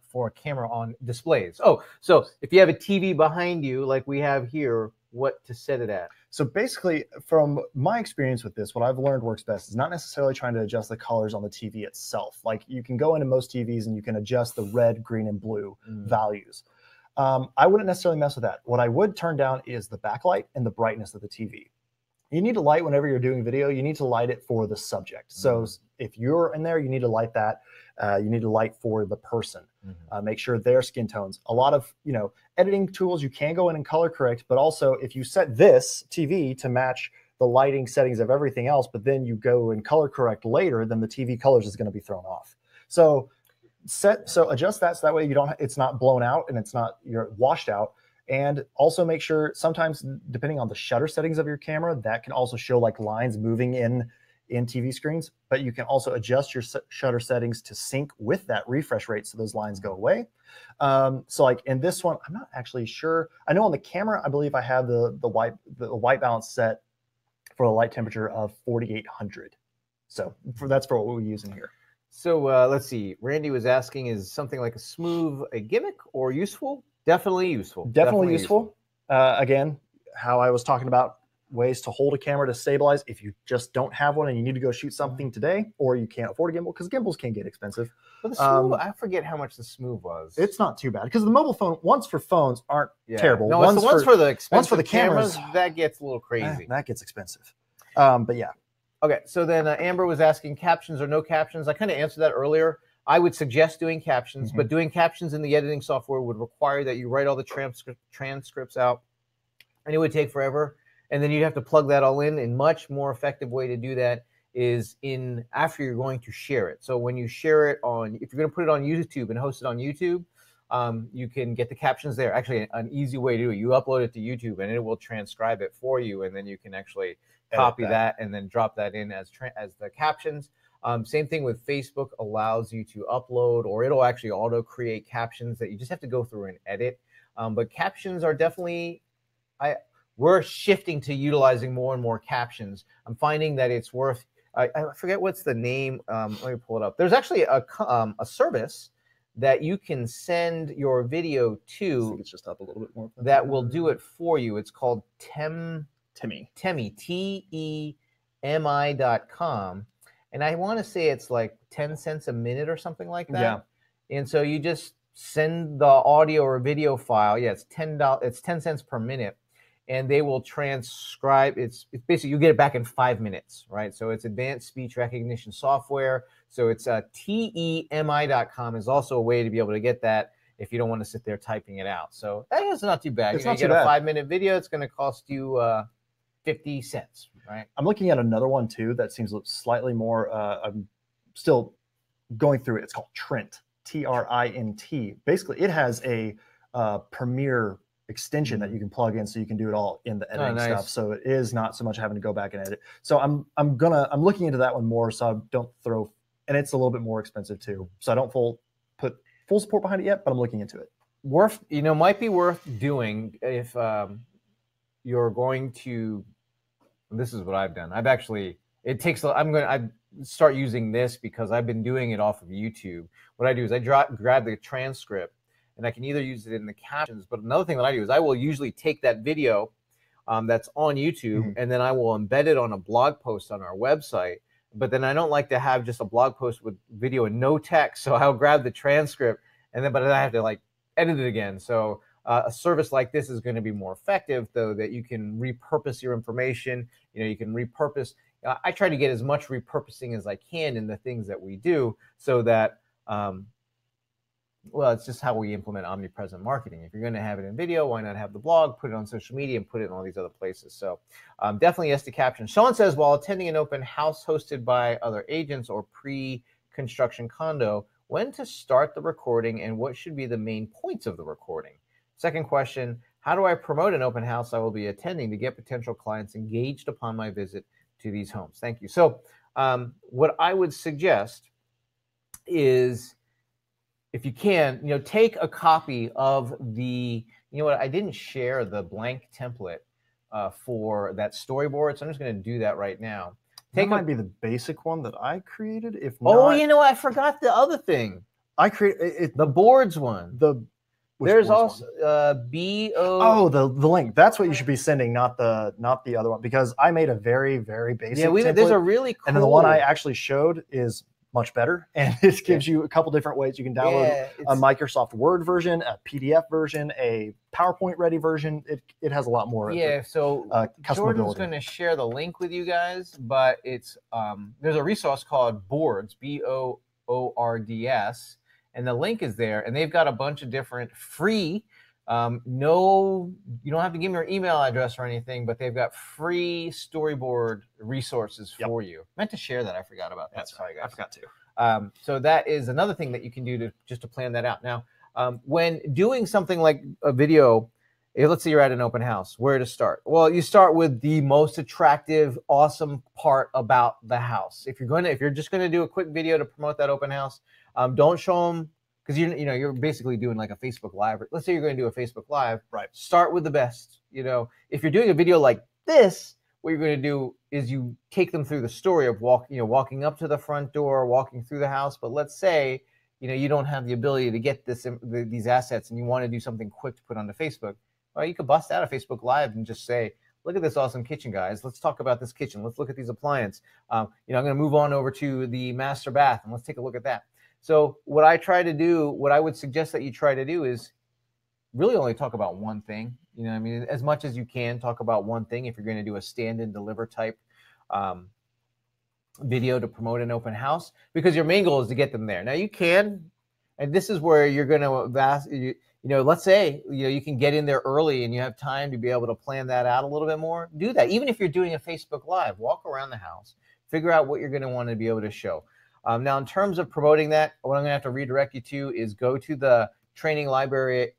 for a camera on displays. Oh, so if you have a TV behind you, like we have here, what to set it at? So basically, from my experience with this, what I've learned works best is not necessarily trying to adjust the colors on the TV itself. Like, you can go into most TVs and you can adjust the red, green, and blue values. I wouldn't necessarily mess with that. What I would turn down is the backlight and the brightness of the TV. You need to light whenever you're doing video. You need to light it for the subject. So if you're in there, you need to light that. You need to light for the person. Make sure their skin tones. A lot of editing tools, you can go in and color correct, but also if you set this TV to match the lighting settings of everything else, but then you go and color correct later, then the TV colors is going to be thrown off. So adjust that so that way it's not blown out and you're washed out. And also make sure sometimes, depending on the shutter settings of your camera, that can also show like lines moving in TV screens. But you can also adjust your shutter settings to sync with that refresh rate so those lines go away. So like in this one, I'm not actually sure. I know on the camera, I believe I have the white balance set for a light temperature of 4,800. So that's for what we're using here. So let's see. Randy was asking, is something like a smooth a gimmick or useful? Definitely useful. Definitely useful. Again, how I was talking about ways to hold a camera to stabilize if you just don't have one and you need to go shoot something today, or you can't afford a gimbal, because gimbals can get expensive. But the Smooth, I forget how much the Smooth was. It's not too bad because the mobile phone ones for phones aren't terrible. No, it's the ones for the expensive for the cameras that gets a little crazy. That gets expensive. But yeah. Okay, so then Amber was asking captions or no captions. I kind of answered that earlier. I would suggest doing captions, but doing captions in the editing software would require that you write all the transcripts out, and it would take forever. And then you'd have to plug that all in. A much more effective way to do that is after you're going to share it. So when you share it if you're going to put it on YouTube and host it on YouTube, you can get the captions there. Actually, an easy way to do it. You upload it to YouTube, and it will transcribe it for you, and then you can actually copy that and then drop that in as the captions. Same thing with Facebook, allows you to upload, or it'll actually auto create captions that you just have to go through and edit. But captions are definitely, we're shifting to utilizing more and more captions. I'm finding that it's worth, I forget what's the name. Let me pull it up. There's actually a service that you can send your video to. I think it's just up a little bit more. That will do it for you. It's called Temi, TEMI.com. And I want to say it's like 10 cents a minute or something like that. Yeah. And so you just send the audio or video file. Yeah, it's $10. It's 10 cents per minute, and they will transcribe. It's basically, you get it back in 5 minutes, right? So it's advanced speech recognition software. So it's TEMI.com is also a way to be able to get that if you don't want to sit there typing it out. So that is not too bad. It's you not get too a bad. 5-minute video. It's going to cost you 50 cents, right? I'm looking at another one too that seems slightly more. I'm still going through it. It's called Trint, TRINT. Basically, it has a Premiere extension that you can plug in, so you can do it all in the editing stuff. So it is not so much having to go back and edit. So I'm looking into that one more, so I don't throw. And it's a little bit more expensive too. So I don't put full support behind it yet, but I'm looking into it. Might be worth doing if you're going to. This is what I've done. I start using this because I've been doing it off of YouTube. What I do is I grab the transcript, and I can either use it in the captions, but another thing that I do is I will usually take that video that's on YouTube, and then I will embed it on a blog post on our website. But then I don't like to have just a blog post with video and no text, so I'll grab the transcript, but then I have to edit it again. So a service like this is going to be more effective, though, that you can repurpose your information. You can repurpose. I try to get as much repurposing as I can in the things that we do, so that, it's just how we implement omnipresent marketing. If you're going to have it in video, why not have the blog, put it on social media, and put it in all these other places? So definitely yes to caption. Sean says, while attending an open house hosted by other agents or pre-construction condo, when to start the recording and what should be the main points of the recording? Second question, how do I promote an open house I will be attending to get potential clients engaged upon my visit to these homes? Thank you. So what I would suggest is, if you can, take a copy of the, I didn't share the blank template for that storyboard, so I'm just going to do that right now. That might be the basic one that I created. If not, I forgot the other thing. I created the boards one. There's also the link. That's what you should be sending, not the other one, because I made a very, very basic template. There's a really cool, and then the one I actually showed is much better, and it gives you a couple different ways you can download a Microsoft Word version, a PDF version, a PowerPoint ready version. It has a lot more. So Jordan's going to share the link with you guys, but it's there's a resource called Boards, BOORDS. And the link is there, and they've got a bunch of different free, you don't have to give me your email address or anything, but they've got free storyboard resources for you. I meant to share that. I forgot about that. Sorry, guys. I forgot to. So that is another thing that you can do to plan that out. Now, when doing something like a video, let's say you're at an open house, where to start? Well, you start with the most attractive, awesome part about the house. If you're just going to do a quick video to promote that open house, don't show them, because you're basically doing like a Facebook Live. Let's say you're going to do a Facebook Live. Right. Start with the best. If you're doing a video like this, what you're going to do is you take them through the story of walking up to the front door, walking through the house. But let's say you don't have the ability to get these assets, and you want to do something quick to put onto Facebook. Well, you could bust out a Facebook Live and just say, look at this awesome kitchen, guys. Let's talk about this kitchen. Let's look at these appliances. I'm going to move on over to the master bath, and let's take a look at that. So what I would suggest that you try to do is really only talk about one thing. I mean, as much as you can talk about one thing if you're going to do a stand and deliver type video to promote an open house, because your main goal is to get them there. Now you can, and this is where you're going to let's say you can get in there early and you have time to be able to plan that out a little bit more. Do that. Even if you're doing a Facebook Live, walk around the house, figure out what you're going to want to be able to show. Now, in terms of promoting that, what I'm going to have to redirect you to is go to the training library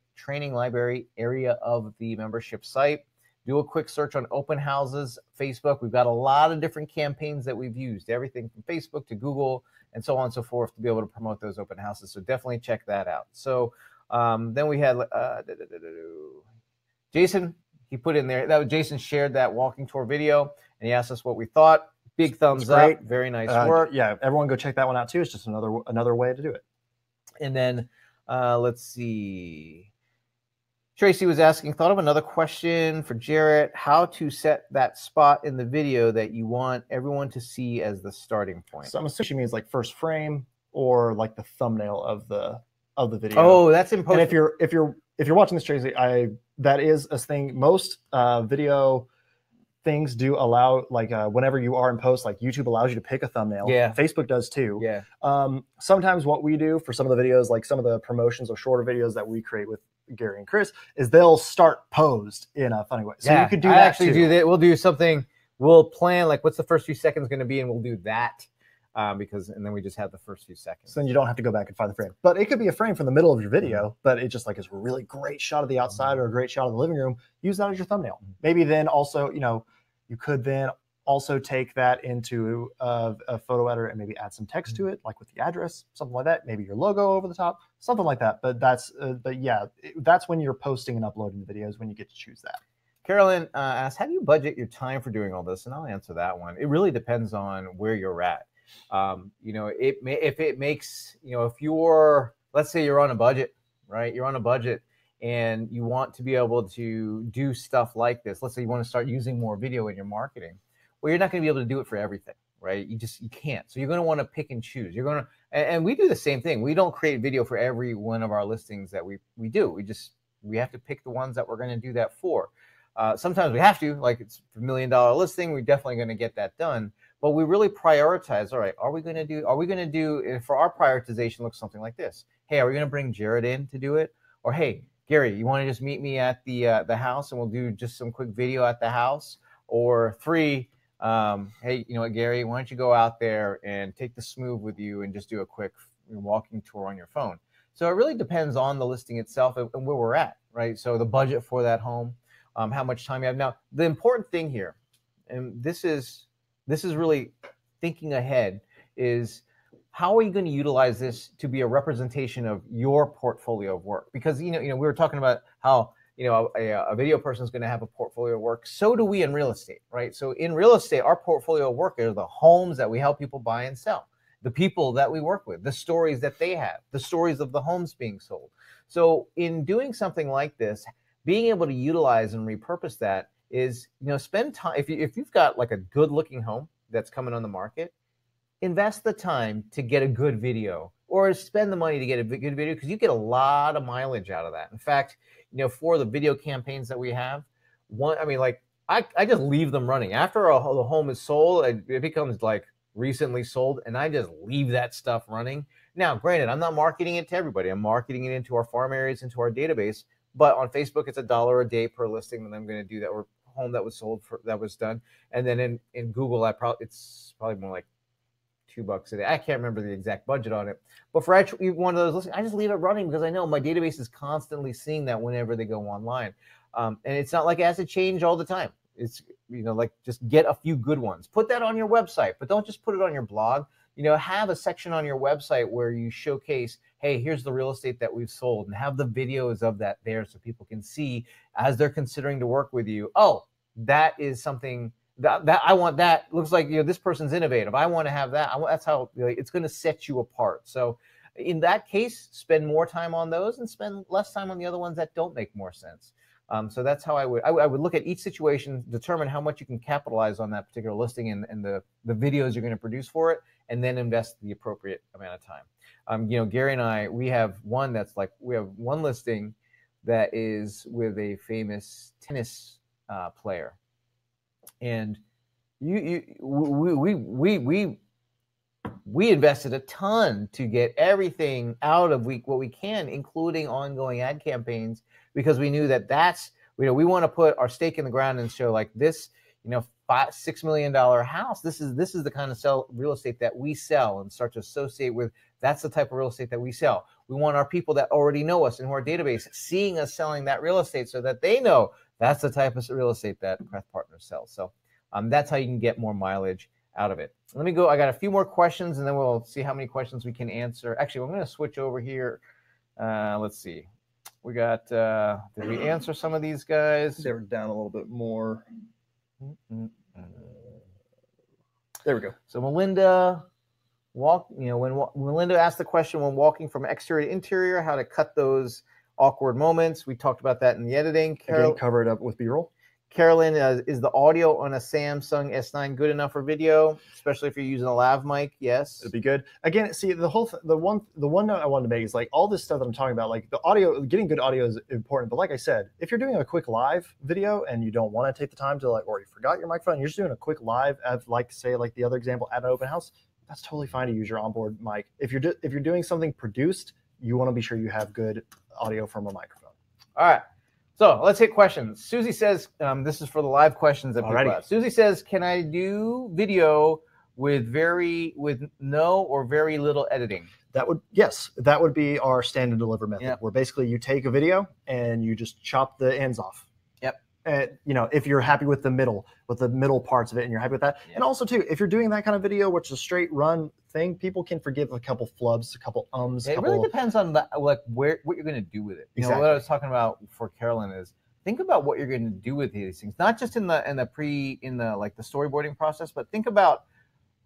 area of the membership site. Do a quick search on open houses, Facebook. We've got a lot of different campaigns that we've used, everything from Facebook to Google and so on and so forth, to be able to promote those open houses. So definitely check that out. So then we had Jason. He put in there, Jason shared that walking tour video, and he asked us what we thought. Big thumbs up. Very nice work. Yeah, everyone go check that one out too. It's just another way to do it. And then let's see. Tracy was asking, thought of another question for Jarrett, how to set that spot in the video that you want everyone to see as the starting point. So I'm assuming she means like first frame or like the thumbnail of the video. Oh, that's important. And if you're watching this, Tracy, that is a thing. Most video things do allow, like whenever you are in post, like YouTube allows you to pick a thumbnail. Yeah. Facebook does too. Yeah. Sometimes what we do for some of the videos, like some of the promotions or shorter videos that we create with Gary and Chris, is they'll start posed in a funny way. So you could do that actually too. Do that. We'll do something. We'll plan like what's the first few seconds going to be, and we'll do that and then we just have the first few seconds. So then you don't have to go back and find the frame. But it could be a frame from the middle of your video, but it just like is a really great shot of the outside or a great shot of the living room. Use that as your thumbnail. Maybe then also, you could then also take that into a photo editor and maybe add some text to it, like with the address, something like that. Maybe your logo over the top, something like that. But that's when you're posting and uploading the videos, when you get to choose that. Carolyn asked, how do you budget your time for doing all this? And I'll answer that one. It really depends on where you're at. If you're, let's say you're on a budget, right? You're on a budget and you want to be able to do stuff like this. Let's say you want to start using more video in your marketing. Well, you're not going to be able to do it for everything, right? You can't. So you're going to want to pick and choose. And we do the same thing. We don't create video for every one of our listings that we do. We have to pick the ones that we're going to do that for. Sometimes we have to, like it's a $1 million listing. We're definitely going to get that done. But we really prioritize. All right, are we going to do, for our prioritization looks something like this. Hey, are we going to bring Jared in to do it? Or hey, Gary, you want to just meet me at the house and we'll do just some quick video at the house? Or 3, hey, you know what, Gary, why don't you go out there and take the Smooth with you and just do a quick walking tour on your phone? So it really depends on the listing itself and where we're at, right? So the budget for that home, how much time you have. Now, the important thing here, and this is really thinking ahead, is how are you going to utilize this to be a representation of your portfolio of work? Because we were talking about how a video person is going to have a portfolio of work. So do we in real estate, right? So in real estate, our portfolio of work are the homes that we help people buy and sell, the people that we work with, the stories that they have, the stories of the homes being sold. So in doing something like this, being able to utilize and repurpose that is, spend time. If you've got like a good looking home that's coming on the market, invest the time to get a good video, or spend the money to get a good video, because you get a lot of mileage out of that. In fact, for the video campaigns that we have, I just leave them running. After the home is sold, it becomes like recently sold, and I just leave that stuff running. Now, granted, I'm not marketing it to everybody. I'm marketing it into our farm areas, into our database. But on Facebook, it's $1 a day per listing that I'm going to do that, or home that was sold that was done. And then in Google, it's probably more like $2 a day. I can't remember the exact budget on it. But for one of those listings, I just leave it running because I know my database is constantly seeing that whenever they go online. And it's not like it has to change all the time. It's, like just get a few good ones. Put that on your website, but don't just put it on your blog. Have a section on your website where you showcase, hey, here's the real estate that we've sold, and have the videos of that there so people can see as they're considering to work with you. Oh, that is something that I want. That looks like, this person's innovative. I want to have that. That's how it's going to set you apart. So in that case, spend more time on those and spend less time on the other ones that don't make more sense. So that's how I would look at each situation, determine how much you can capitalize on that particular listing and the videos you're going to produce for it, and then invest the appropriate amount of time. Gary and I, we have one listing that is with a famous tennis player, and we invested a ton to get everything out of what we can, including ongoing ad campaigns, because we knew that's we want to put our stake in the ground and show like this, $5-6 million house. This is the kind of real estate that we sell, and start to associate with. That's the type of real estate that we sell. We want our people that already know us and who are database seeing us selling that real estate, so that they know that's the type of real estate that Craft Partners sells. So that's how you can get more mileage out of it. Let me go. I got a few more questions, and then we'll see how many questions we can answer. Actually, I'm going to switch over here. Let's see. We got, did we answer some of these guys? They were down a little bit more. There we go. So Melinda, when Melinda asked the question, when walking from exterior to interior, how to cut those awkward moments. We talked about that in the editing. Again, cover it up with B-roll. Carolyn, is the audio on a Samsung S9 good enough for video, especially if you're using a lav mic? Yes, it'd be good. Again, see, the one note I wanted to make is like all this stuff that I'm talking about, like the audio, getting good audio is important. But like I said, if you're doing a quick live video and you don't want to take the time to or you forgot your microphone, you're just doing a quick live, like the other example at an open house, that's totally fine to use your onboard mic. If you're doing something produced, you want to be sure you have good audio from a microphone. All right. So let's hit questions. Susie says, this is for the live questions that people have. Susie says, can I do video with no or very little editing? Yes, that would be our stand and deliver method. Yep. Where basically you take a video and you just chop the ends off. Yep. And, if you're happy with the middle parts of it and you're happy with that. Yep. And also too, if you're doing that kind of video, which is a straight run thing, people can forgive a couple flubs, a couple ums. It really depends on what you're going to do with it. Exactly. What I was talking about for Carolyn is think about what you're going to do with these things, not just in the storyboarding process, but think about,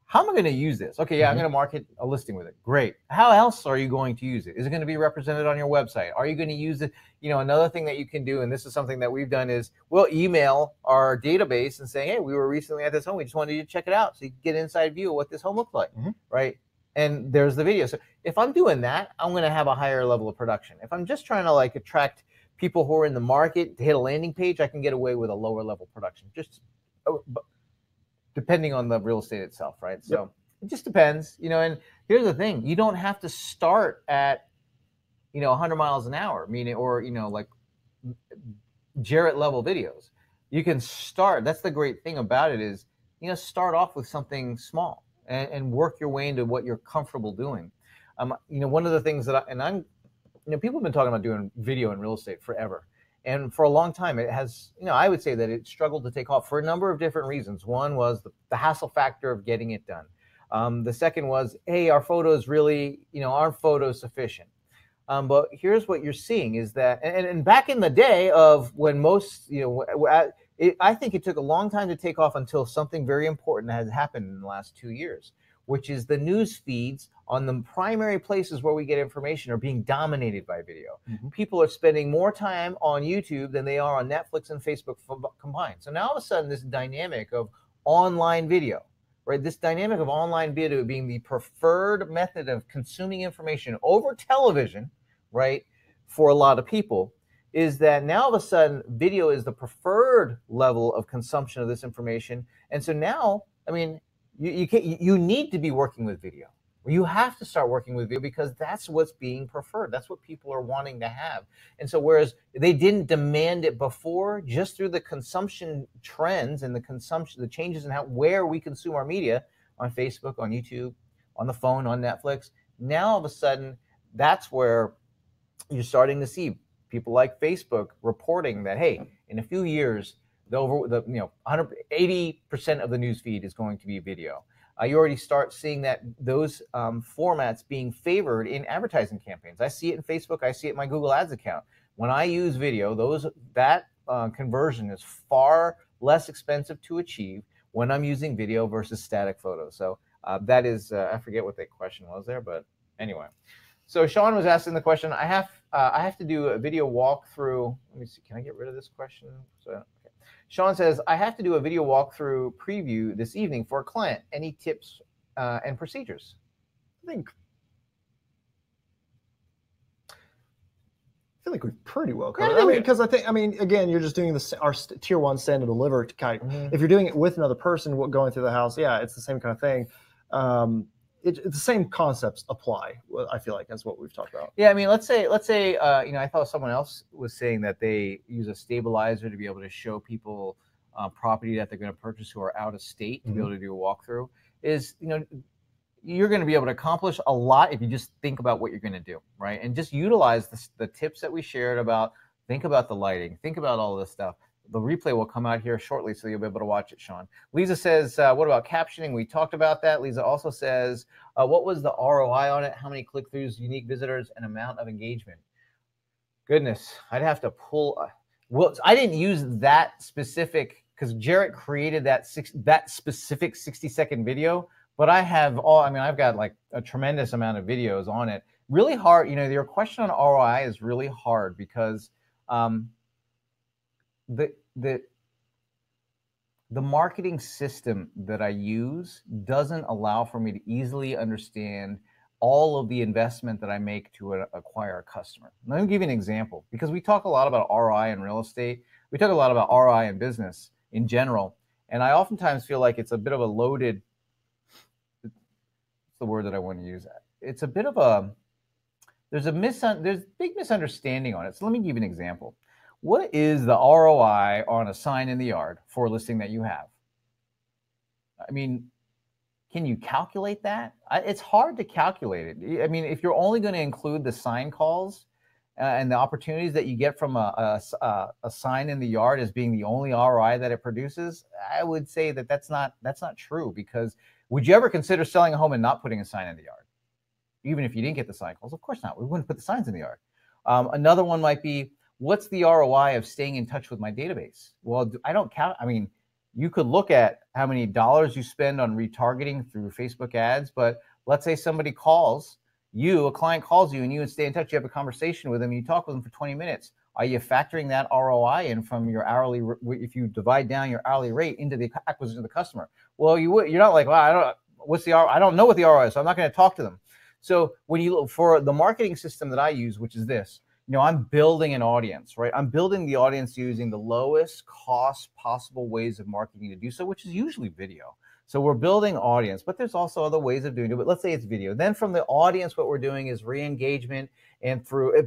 how am I going to use this? Okay, yeah, I'm going to market a listing with it. Great. How else are you going to use it? Is it going to be represented on your website? Are you going to use it? Another thing that you can do, and this is something that we've done, is we'll email our database and say, hey, we were recently at this home. We just wanted you to check it out so you can get an inside view of what this home looked like, right? And there's the video. So if I'm doing that, I'm going to have a higher level of production. If I'm just trying to attract people who are in the market to hit a landing page, I can get away with a lower level production. Just depending on the real estate itself, right? So It just depends, and here's the thing. You don't have to start at, 100 miles an hour, like Jarrett level videos. You can start, that's the great thing about it is, start off with something small and work your way into what you're comfortable doing. One of the things that people have been talking about doing video in real estate forever. And for a long time, it has, I would say that it struggled to take off for a number of different reasons. One was the hassle factor of getting it done. The second was, hey, our photos really, aren't photos sufficient? But here's what you're seeing is that, and back in the day of when most, I think it took a long time to take off until something very important has happened in the last 2 years, which is the news feeds on the primary places where we get information are being dominated by video. People are spending more time on YouTube than they are on Netflix and Facebook combined. So now all of a sudden, this dynamic of online video, right? This dynamic of online video being the preferred method of consuming information over television, right, for a lot of people, is that now all of a sudden video is the preferred level of consumption of this information. And so now, you need to be working with video. You have to start working with video because that's what's being preferred. That's what people are wanting to have. And so whereas they didn't demand it before, just through the consumption trends and the changes in where we consume our media on Facebook, on YouTube, on the phone, on Netflix, now all of a sudden, that's where you're starting to see people like Facebook reporting that, hey, in a few years, 80% of the news feed is going to be video. You already start seeing that those formats being favored in advertising campaigns. I see it in Facebook. I see it in my Google Ads account. When I use video, that conversion is far less expensive to achieve when I'm using video versus static photos. So that is, I forget what the question was there, but anyway. So Sean was asking the question, I I have to do a video walkthrough. Let me see. Can I get rid of this question? So, okay. Sean says, I have to do a video walkthrough preview this evening for a client. Any tips and procedures? I feel like we've pretty well covered. Yeah, I mean, because I mean, again, you're just doing our tier 1 send and deliver kind of. If you're doing it with another person going through the house, yeah, it's the same kind of thing. It's the same concepts apply. I feel like that's what we've talked about. Yeah, I mean, let's say I thought someone else was saying that they use a stabilizer to be able to show people property that they're going to purchase who are out of state to be able to do a walkthrough. You're going to be able to accomplish a lot if you just think about what you're going to do, right? And just utilize the tips that we shared about, think about the lighting, think about all this stuff. The replay will come out here shortly, so you'll be able to watch it, Sean. Lisa says, what about captioning? We talked about that. Lisa also says, what was the ROI on it? How many click-throughs, unique visitors, and amount of engagement? Goodness, I'd have to pull. Well, I didn't use that specific, because Jarrett created that specific 60-second video. But I've got like a tremendous amount of videos on it. Really hard, your question on ROI is really hard because the marketing system that I use doesn't allow for me to easily understand all of the investment that I make to acquire a customer. Let me give you an example, because we talk a lot about ROI in real estate. We talk a lot about ROI in business in general. And I oftentimes feel like it's a bit of a loaded, the word that I want to use. It's a bit of there's big misunderstanding on it. So let me give you an example. What is the ROI on a sign in the yard for a listing that you have? I mean, can you calculate that? It's hard to calculate it. I mean, if you're only going to include the sign calls and the opportunities that you get from a sign in the yard as being the only ROI that it produces, I would say that that's not true, because would you ever consider selling a home and not putting a sign in the yard? Even if you didn't get the sign calls? Of course not. We wouldn't put the signs in the yard. Another one might be, what's the ROI of staying in touch with my database? Well, I don't count. I mean, you could look at how many dollars you spend on retargeting through Facebook ads, but let's say somebody calls you, a client calls you, and you stay in touch, you have a conversation with them, you talk with them for 20 minutes. Are you factoring that ROI in from your hourly, if you divide down your hourly rate into the acquisition of the customer? Well, you're not like, well, I don't know what the ROI is, so I'm not going to talk to them. So when you look for the marketing system that I use, which is this, I'm building an audience, right? I'm building the audience using the lowest cost possible ways of marketing to do so, which is usually video. So we're building audience, but there's also other ways of doing it. But let's say it's video. Then from the audience, what we're doing is re-engagement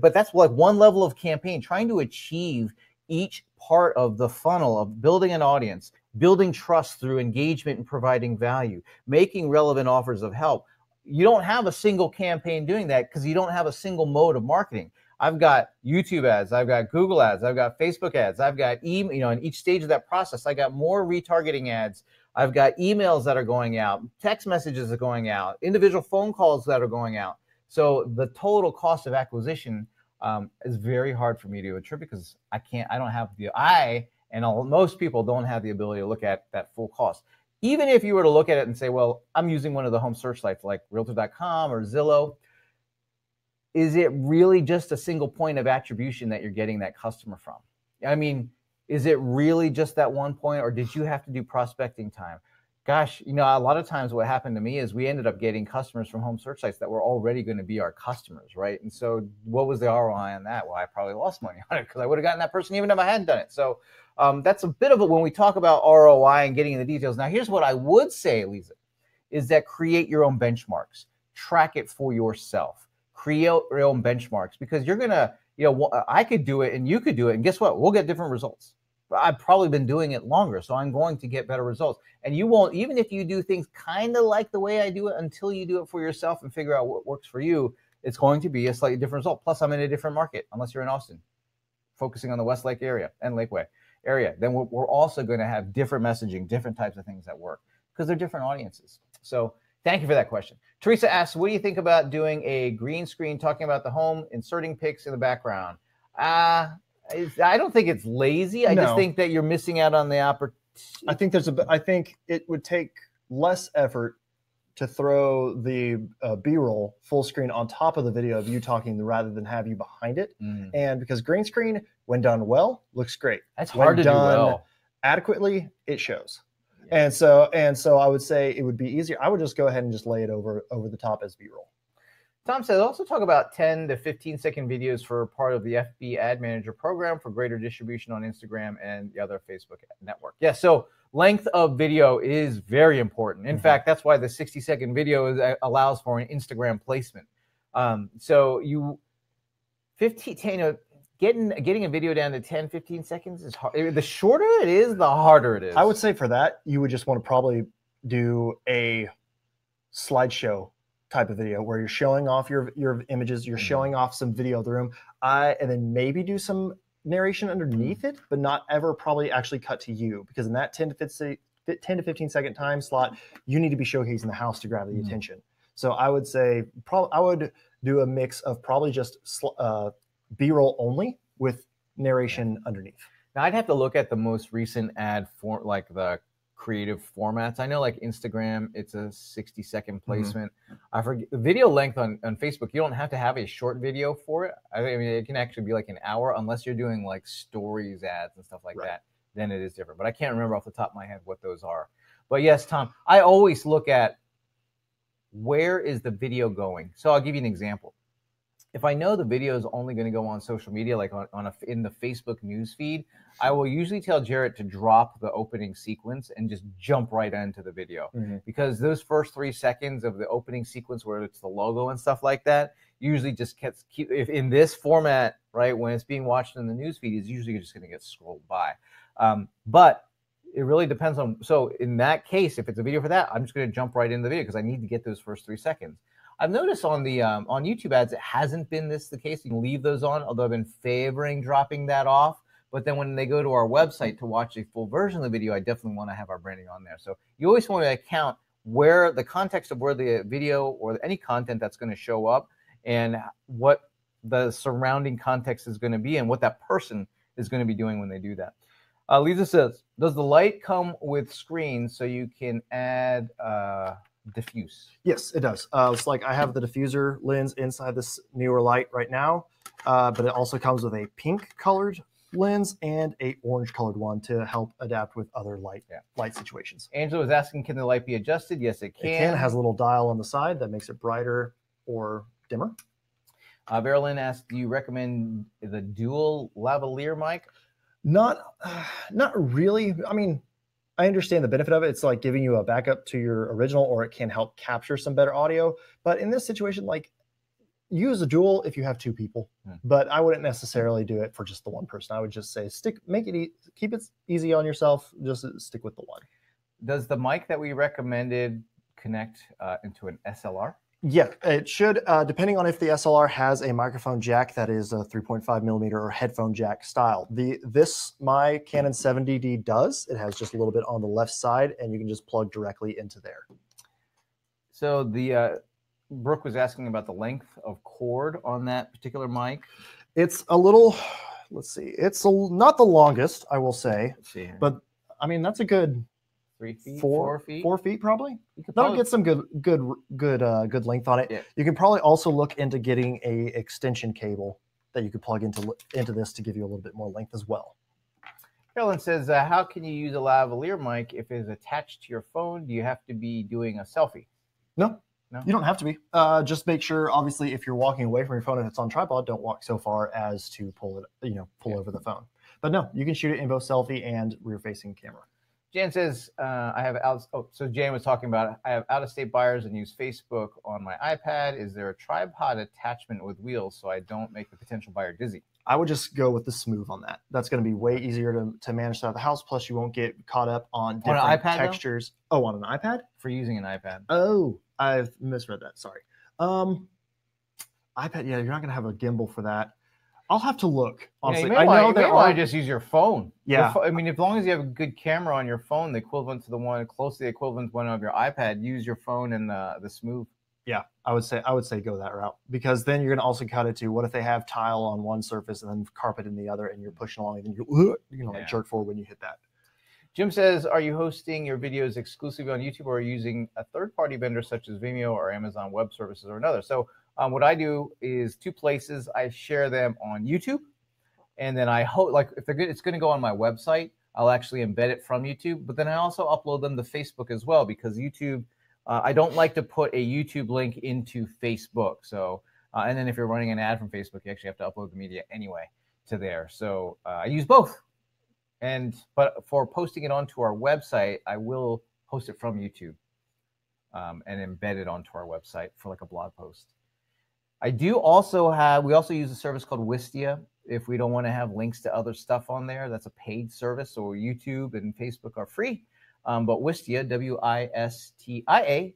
but that's like one level of campaign, trying to achieve each part of the funnel of building an audience, building trust through engagement and providing value, making relevant offers of help. You don't have a single campaign doing that because you don't have a single mode of marketing. I've got YouTube ads, I've got Google ads, I've got Facebook ads, I've got email, in each stage of that process, I got more retargeting ads. I've got emails that are going out, text messages are going out, individual phone calls that are going out. So the total cost of acquisition is very hard for me to attribute, because most people don't have the ability to look at that full cost. Even if you were to look at it and say, well, I'm using one of the home search sites like Realtor.com or Zillow, is it really just a single point of attribution that you're getting that customer from? I mean, is it really just that one point, or did you have to do prospecting time? Gosh, a lot of times what happened to me is we ended up getting customers from home search sites that were already going to be our customers, right? And so what was the ROI on that? Well, I probably lost money on it, because I would have gotten that person even if I hadn't done it. So that's a bit of it when we talk about ROI and getting in the details. Now, here's what I would say, Lisa, is that create your own benchmarks. Track it for yourself. Create your own benchmarks, because you're going to, I could do it and you could do it. And guess what? We'll get different results. I've probably been doing it longer, so I'm going to get better results. And you won't, even if you do things kind of like the way I do it, until you do it for yourself and figure out what works for you, it's going to be a slightly different result. Plus, I'm in a different market, unless you're in Austin, focusing on the Westlake area and Lakeway area. Then we're also going to have different messaging, different types of things that work, because they're different audiences. So thank you for that question. Teresa asks, what do you think about doing a green screen, talking about the home, inserting pics in the background? I don't think it's lazy. I just think that you're missing out on the opportunity. I think I think it would take less effort to throw the B-roll full screen on top of the video of you talking rather than have you behind it. And because green screen, when done well, looks great. That's when hard to do done well. adequately, it shows. And so I would say it would be easier. I would just go ahead and just lay it over the top as B-roll. Tom says, also talk about 10 to 15-second videos for part of the FB Ad Manager program for greater distribution on Instagram and the other Facebook network. Yeah, so length of video is very important. In fact, that's why the 60-second video allows for an Instagram placement. So you 15, getting a video down to 10, 15 seconds is hard. The shorter it is, the harder it is. I would say for that, you would just want to probably do a slideshow type of video where you're showing off your images, you're showing off some video of the room, and then maybe do some narration underneath it, but not ever probably actually cut to you, because in that 10 to 15 second time slot, you need to be showcasing the house to grab the attention. So I would say I would do a mix of probably just B-roll only with narration underneath. Now I'd have to look at the most recent ad for like the creative formats. I know like Instagram, it's a 60-second placement. I forget the video length on Facebook. You don't have to have a short video for it. I mean, it can actually be like an hour unless you're doing like stories ads and stuff like that. Then it is different. But I can't remember off the top of my head what those are. But yes, Tom, I always look at where is the video going. So I'll give you an example. If I know the video is only going to go on social media, like in the Facebook news feed, I will usually tell Jarrett to drop the opening sequence and just jump right into the video. Because those first 3 seconds of the opening sequence where it's the logo and stuff like that, usually just if in this format, right, when it's being watched in the news feed, is usually just going to get scrolled by. But it really depends on, so in that case, if it's a video for that, I'm just going to jump right into the video because I need to get those first 3 seconds. I've noticed on the on YouTube ads, it hasn't been the case. You can leave those on, although I've been favoring dropping that off. But then when they go to our website to watch a full version of the video, I definitely want to have our branding on there. So you always want to account where the context of where the video or any content that's going to show up and what the surrounding context is going to be and what that person is going to be doing when they do that. Lisa says, does the light come with screens so you can add diffuse? Yes, it does. It's like I have the diffuser lens inside this newer light right now, but it also comes with a pink colored lens and a orange colored one to help adapt with other light situations. Angela was asking, can the light be adjusted? Yes, it can. It can. It has a little dial on the side that makes it brighter or dimmer. Verlyn asked, do you recommend the dual lavalier mic? Not really. I mean, I understand the benefit of it. It's like giving you a backup to your original, or it can help capture some better audio. But in this situation, like, use a dual if you have 2 people. But I wouldn't necessarily do it for just the one person. I would just say keep it easy on yourself. Just stick with the one. Does the mic that we recommended connect into an SLR? Yeah, it should, depending on if the SLR has a microphone jack that is a 3.5 millimeter or headphone jack style. My Canon 7DD does. It has just a little bit on the left side, and you can just plug directly into there. So Brooke was asking about the length of cord on that particular mic. It's a little, let's see, not the longest, I will say. Let's see here. But I mean, that's a good 3 feet, 4 feet, 4 feet probably. That'll get some good length on it. Yeah. You can probably also look into getting a extension cable that you could plug into this to give you a little bit more length as well. Carolyn says, how can you use a lavalier mic if it is attached to your phone? Do you have to be doing a selfie? No, you don't have to be. Just make sure, obviously, if you're walking away from your phone and it's on tripod, don't walk so far as to pull over the phone. But no, you can shoot it in both selfie and rear-facing camera. Jan says, so Jan was talking about, I have out-of-state buyers and use Facebook on my iPad. Is there a tripod attachment with wheels so I don't make the potential buyer dizzy? I would just go with the smooth on that. That's going to be way easier to manage throughout the house. Plus, you won't get caught up on different textures. Though? Oh, on an iPad? For using an iPad. Oh, I've misread that. Sorry. iPad, yeah, you're not going to have a gimbal for that. I'll have to look. Honestly, you may want to just use your phone. Yeah. I mean, as long as you have a good camera on your phone, the equivalent to the one, close to the equivalent one of your iPad, use your phone and the smooth. Yeah, I would say go that route, because then you're going to also cut it to, what if they have tile on one surface and then carpet in the other, and you're pushing along and you're like jerk forward when you hit that. Jim says, are you hosting your videos exclusively on YouTube, or are you using a third-party vendor such as Vimeo or Amazon Web Services or another? So what I do is 2 places. I share them on YouTube, and then I hope, like, if they're good, it's going to go on my website. I'll actually embed it from YouTube, but then I also upload them to Facebook as well, because YouTube, I don't like to put a YouTube link into Facebook. So, and then if you're running an ad from Facebook, you actually have to upload the media anyway to there. So I use both. But for posting it onto our website, I will post it from YouTube and embed it onto our website for like a blog post. We also use a service called Wistia. If we don't want to have links to other stuff on there, that's a paid service. So YouTube and Facebook are free. But Wistia, WISTIA.com,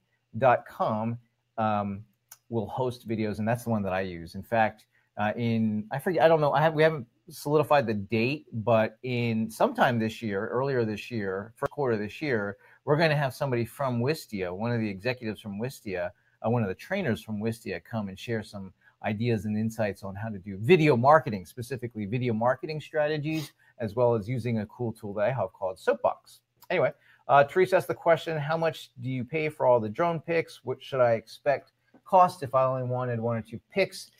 will host videos, and that's the one that I use. In fact, I forget, I don't know, we haven't solidified the date, but in sometime this year, earlier this year, first quarter this year, we're going to have somebody from Wistia, one of the executives from Wistia, one of the trainers from Wistia, come and share some ideas and insights on how to do video marketing, specifically video marketing strategies, as well as using a cool tool that I have called Soapbox. Anyway, Teresa asked the question, how much do you pay for all the drone pics? What should I expect cost if I only wanted 1 or 2 pics?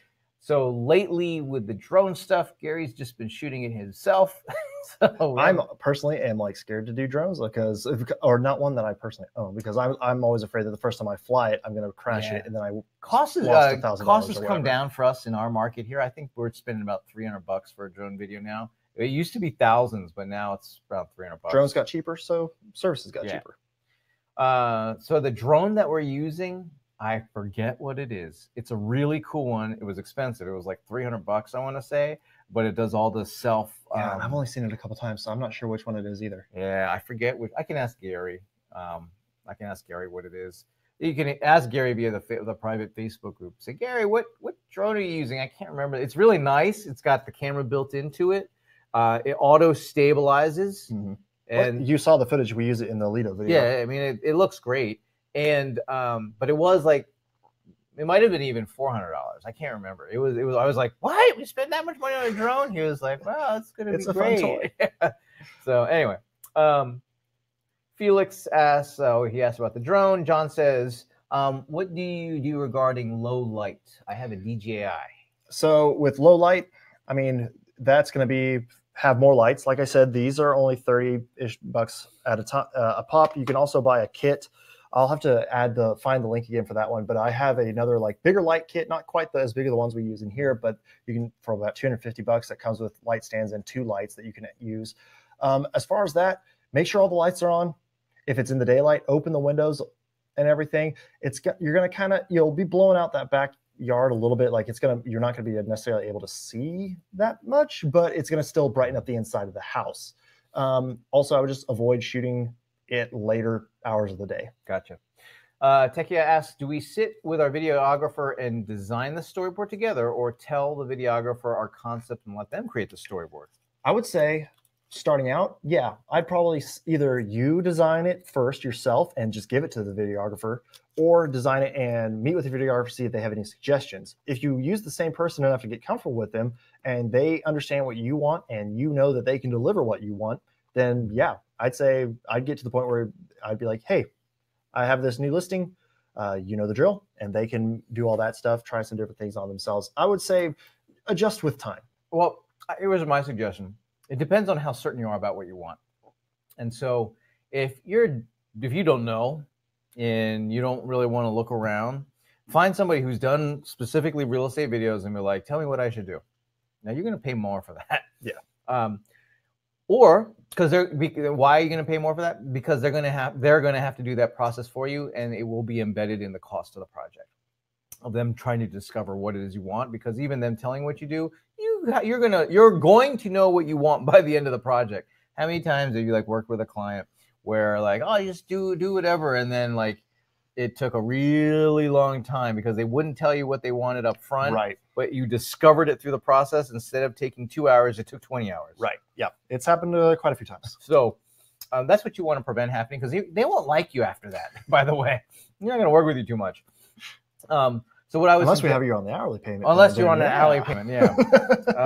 So lately with the drone stuff, Gary's just been shooting it himself. So I'm personally am like scared to do drones or not one that I personally own, because I'm always afraid that the first time I fly it, I'm going to crash it, and then I costs has come down for us in our market here. I think we're spending about $300 for a drone video now. It used to be thousands, but now it's about $300. Drones got cheaper, so services got cheaper. So the drone that we're using, I forget what it is. It's a really cool one. It was expensive. It was like $300, I want to say, but it does all the self. Yeah, I've only seen it a couple times, so I'm not sure which one it is either. Yeah, I forget which. I can ask Gary. I can ask Gary what it is. You can ask Gary via the private Facebook group. Say, Gary, what drone are you using? I can't remember. It's really nice. It's got the camera built into it. It auto stabilizes. Mm-hmm. And you saw the footage. We use it in the Lido video. Yeah, I mean, it looks great. And but it was like, it might have been even $400. I can't remember. It was. I was like, what? We spent that much money on a drone? He was like, well, it's gonna be great. Fun toy. So anyway, Felix asks. He asked about the drone. John says, what do you do regarding low light? I have a DJI. So with low light, I mean, that's going to have more lights. Like I said, these are only $30-ish at a pop. You can also buy a kit. I'll have to find the link again for that one, but I have another like bigger light kit, not quite as big as the ones we use in here, but you can, for about $250, that comes with light stands and 2 lights that you can use. As far as that, make sure all the lights are on. If it's in the daylight, open the windows and everything. You're going to you'll be blowing out that backyard a little bit. Like you're not going to be necessarily able to see that much, but it's going to still brighten up the inside of the house. Also, I would just avoid shooting it later hours of the day. Gotcha. Tekia asks, do we sit with our videographer and design the storyboard together, or tell the videographer our concept and let them create the storyboard? I would say, starting out, yeah, I'd probably either you design it first yourself and just give it to the videographer, or design it and meet with the videographer, see if they have any suggestions. If you use the same person enough to get comfortable with them and they understand what you want and you know that they can deliver what you want, then yeah, I'd say I'd get to the point where I'd be like, hey, I have this new listing. You know the drill, and they can do all that stuff, try some different things on themselves. I would say adjust with time. Well, it was my suggestion. It depends on how certain you are about what you want. And so if you don't know and you don't really want to look around, find somebody who's done specifically real estate videos and be like, tell me what I should do. Now you're going to pay more for that. Yeah. Or why are you going to pay more for that? Because they're going to have to do that process for you, and it will be embedded in the cost of the project of them trying to discover what it is you want. Because even them telling what you do, you're going to know what you want by the end of the project. How many times have you like worked with a client where like, oh, you just do whatever, and then like it took a really long time because they wouldn't tell you what they wanted up front, right? But you discovered it through the process. Instead of taking 2 hours, it took 20 hours. Right. Yeah, it's happened quite a few times. So that's what you want to prevent happening, because they won't like you after that. By the way, you're not going to work with you too much. So what I was Unless we have you on the hourly payment. unless plan, you're on then an hourly payment, yeah.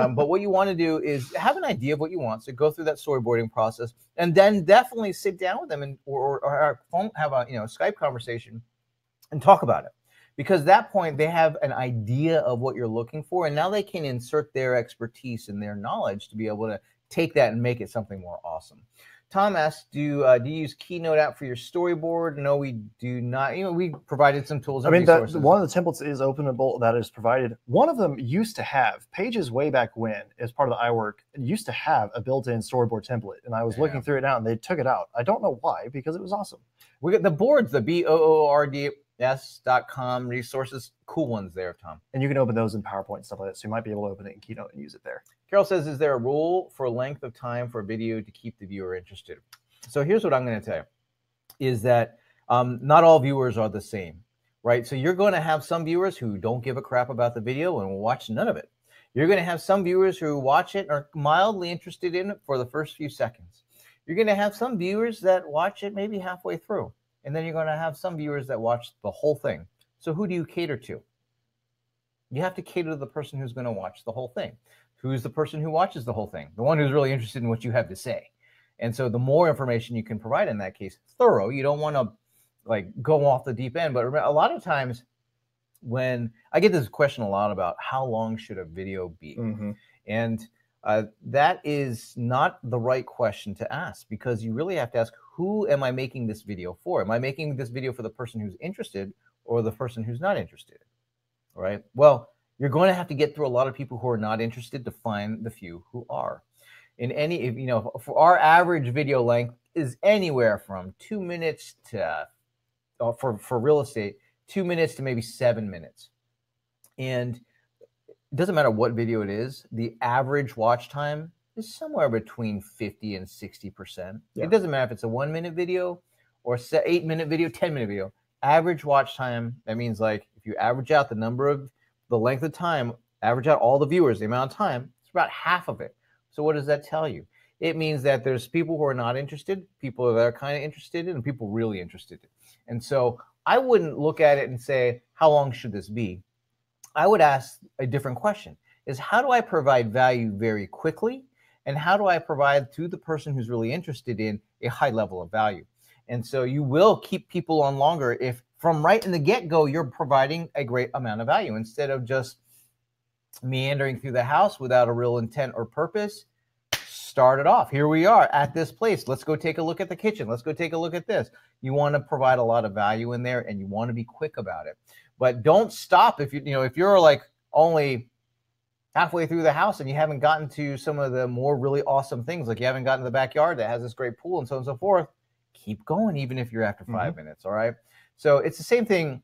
But what you want to do is have an idea of what you want. So go through that storyboarding process, and then definitely sit down with them and or have a Skype conversation and talk about it. Because at that point they have an idea of what you're looking for, and now they can insert their expertise and their knowledge to be able to take that and make it something more awesome. Tom asks, do you use Keynote app for your storyboard? No, we do not. We provided some tools and resources. One of the templates is openable that is provided. One of them used to have, Pages way back when, as part of the iWork, used to have a built-in storyboard template. And I was looking through it now, and they took it out. I don't know why, because it was awesome. We got the boards, the boords.com resources, cool ones there, Tom. And you can open those in PowerPoint and stuff like that, so you might be able to open it in Keynote and use it there. Carol says, is there a rule for length of time for a video to keep the viewer interested? So here's what I'm going to tell you, is that not all viewers are the same, right? So you're going to have some viewers who don't give a crap about the video and will watch none of it. You're going to have some viewers who watch it and are mildly interested in it for the first few seconds. You're going to have some viewers that watch it maybe halfway through. And then you're going to have some viewers that watch the whole thing. So who do you cater to? You have to cater to the person who's going to watch the whole thing. Who's the person who watches the whole thing? The one who's really interested in what you have to say. And so the more information you can provide in that case, thorough. You don't want to go off the deep end. But a lot of times when I get this question a lot about how long should a video be? Mm-hmm. And that is not the right question to ask, because you really have to ask, who am I making this video for? Am I making this video for the person who's interested or the person who's not interested? All right. Well, you're going to have to get through a lot of people who are not interested to find the few who are. For our average video length is anywhere from 2 minutes to, for real estate, 2 minutes to maybe 7 minutes. And it doesn't matter what video it is, the average watch time is somewhere between 50 and 60%. Yeah. It doesn't matter if it's a 1 minute video or 8 minute video, 10 minute video. Average watch time, that means if you average out the length of time, average out all the viewers, the amount of time, it's about half of it. So what does that tell you? It means that there's people who are not interested, people that are kind of interested in, and people really interested in. And so I wouldn't look at it and say, how long should this be? I would ask a different question, is how do I provide value very quickly? And how do I provide to the person who's really interested in a high level of value? And so you will keep people on longer if from right in the get-go, you're providing a great amount of value instead of just meandering through the house without a real intent or purpose. Start it off. Here we are at this place. Let's go take a look at the kitchen. Let's go take a look at this. You want to provide a lot of value in there, and you want to be quick about it. But don't stop if you're only halfway through the house and you haven't gotten to some of the more really awesome things, like you haven't gotten to the backyard that has this great pool and so on and so forth. Keep going even if you're after 5 minutes. All right. So it's the same thing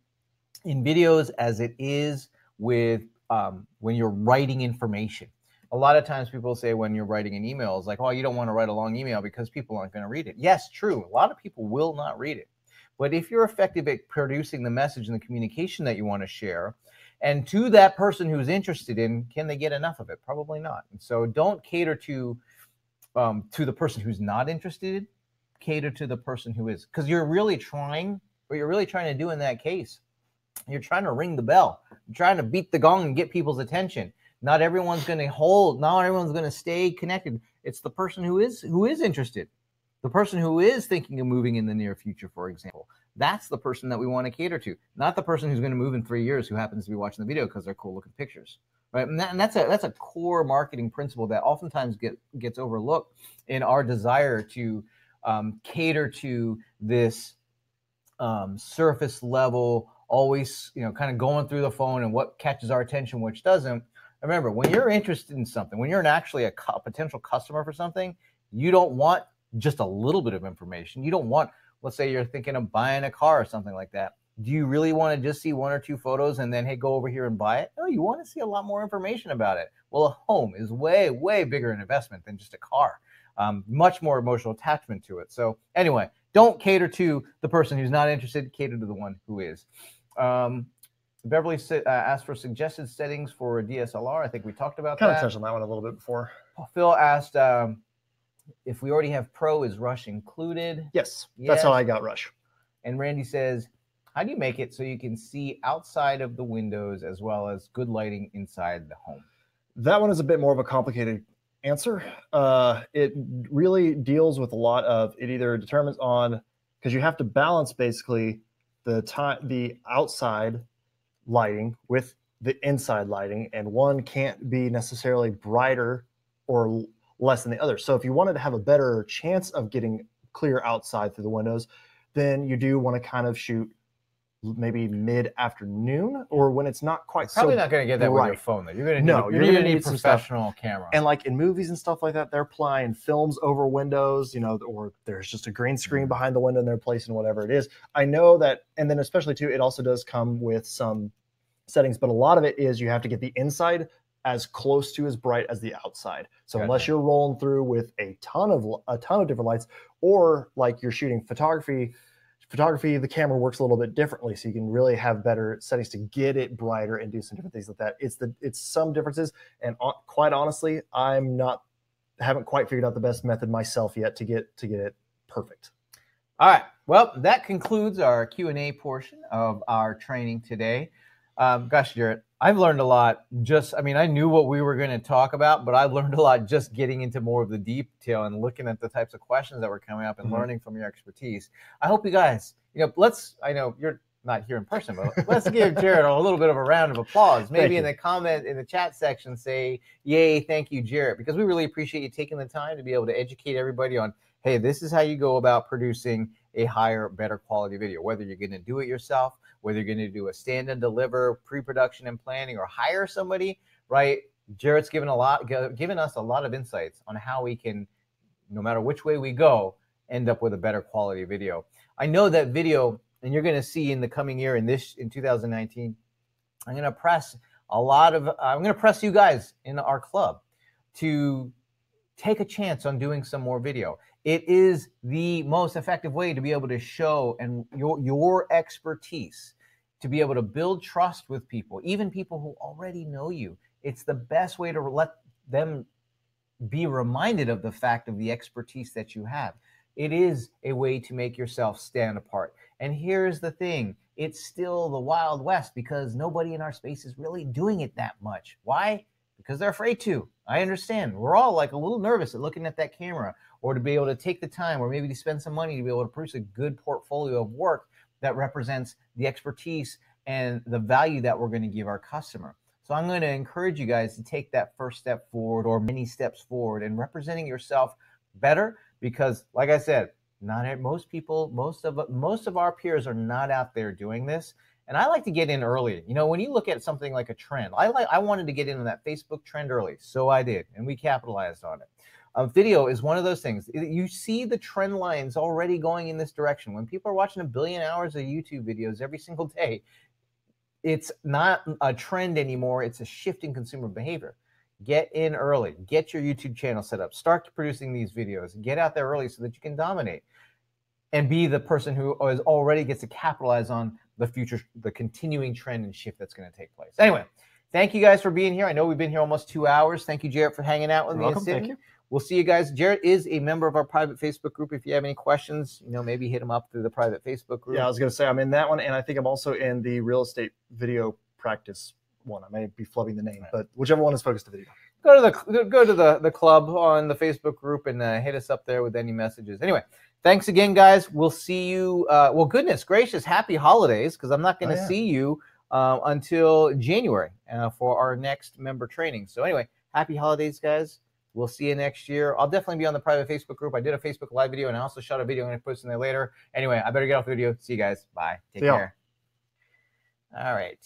in videos as it is with when you're writing information. A lot of times people say when you're writing an email, it's like, oh, you don't want to write a long email because people aren't going to read it. Yes, true. A lot of people will not read it. But if you're effective at producing the message and the communication that you want to share, and to that person who's interested in, can they get enough of it? Probably not. And so don't cater to the person who's not interested. Cater to the person who is, because you're really trying, what you're really trying to do in that case, you're trying to ring the bell. You're trying to beat the gong and get people's attention. Not everyone's going to stay connected. It's the person who is interested. The person who is thinking of moving in the near future, for example. That's the person that we want to cater to, not the person who's going to move in 3 years who happens to be watching the video because they're cool looking pictures, right? And that's a core marketing principle that oftentimes gets overlooked in our desire to cater to this surface level, always kind of going through the phone and what catches our attention, which doesn't. Remember, when you're interested in something, when you're actually a potential customer for something, you don't want just a little bit of information. You don't want, let's say you're thinking of buying a car or something like that. Do you really want to just see 1 or 2 photos and then, hey, go over here and buy it? No, you want to see a lot more information about it. Well, a home is way, way bigger an investment than just a car. Much more emotional attachment to it. So anyway, don't cater to the person who's not interested. Cater to the one who is. Beverly asked for suggested settings for a DSLR. I think we talked about that. Kind of touched on that one a little bit before. Phil asked if we already have Pro, is Rush included? Yes, that's how I got Rush. And Randy says, How do you make it so you can see outside of the windows as well as good lighting inside the home? That one is a bit more of a complicated answer. It really deals with a lot of, it either determines on, because you have to balance basically the outside lighting with the inside lighting, and one can't be necessarily brighter or less than the other. So if you wanted to have a better chance of getting clear outside through the windows, then you do want to kind of shoot maybe mid-afternoon, or when it's not quite Probably so not going to get that with your bright. phone, though. You're going to No, need, you're you're gonna going to need need some stuff. professional camera. And like in movies and stuff like that, they're applying films over windows, or there's just a green screen behind the window and they're placing whatever it is. I know that, and then especially too, it also does come with some settings, but a lot of it is you have to get the inside as close to as bright as the outside. So Gotcha. unless you're rolling through with a ton of different lights, or like you're shooting photography, the camera works a little bit differently, so you can really have better settings to get it brighter and do some different things like that. It's some differences, and quite honestly, haven't quite figured out the best method myself yet to get it perfect. All right. Well, that concludes our Q&A portion of our training today. Gosh, Jarrett, I've learned a lot. I knew what we were going to talk about, but I've learned a lot just getting into more of the detail and looking at the types of questions that were coming up and learning from your expertise. I hope you guys, I know you're not here in person, but let's give Jarrett a little bit of a round of applause. Maybe in the chat section, say, yay, thank you, Jarrett, because we really appreciate you taking the time to be able to educate everybody on, hey, this is how you go about producing a higher, better quality video, whether you're going to do it yourself, whether you're going to do a stand and deliver, pre-production and planning, or hire somebody, right? Jarrett's given us a lot of insights on how we can, no matter which way we go, end up with a better quality video. I know that video, and you're going to see in the coming year, in 2019, I'm going to press you guys in our club to take a chance on doing some more video. It is the most effective way to be able to show and your expertise, to be able to build trust with people, even people who already know you. It's the best way to let them be reminded of the fact of the expertise that you have. It is a way to make yourself stand apart. And here's the thing, it's still the Wild West because nobody in our space is really doing it that much. Why? Because they're afraid to. I understand. We're all like a little nervous at looking at that camera, or to be able to take the time, or maybe to spend some money to be able to produce a good portfolio of work that represents the expertise and the value that we're going to give our customer. So I'm going to encourage you guys to take that first step forward, or many steps forward, and representing yourself better, because like I said, most of our peers are not out there doing this. And I like to get in early. When you look at something like a trend, I wanted to get into that Facebook trend early, so I did, and we capitalized on it. Video is one of those things. You see the trend lines already going in this direction. When people are watching 1 billion hours of YouTube videos every single day, it's not a trend anymore. It's a shift in consumer behavior. Get in early. Get your YouTube channel set up. Start producing these videos. Get out there early so that you can dominate and be the person who already gets to capitalize on the continuing trend and shift that's going to take place. Anyway, thank you guys for being here. I know we've been here almost 2 hours. Thank you, Jarrett, for hanging out with me. Welcome. Thank you. We'll see you guys. Jarrett is a member of our private Facebook group. If you have any questions, maybe hit him up through the private Facebook group. Yeah, I was going to say I'm in that one, and I think I'm also in the real estate video practice one. I may be flubbing the name, but whichever one is focused to video. Go to the club on the Facebook group and hit us up there with any messages. Anyway, thanks again, guys. We'll see you. Well, goodness gracious, happy holidays, because I'm not going to see you until January for our next member training. So anyway, happy holidays, guys. We'll see you next year. I'll definitely be on the private Facebook group. I did a Facebook Live video, and I also shot a video, and I post in there later. Anyway, I better get off the video. See you guys. Bye. Take care. All right.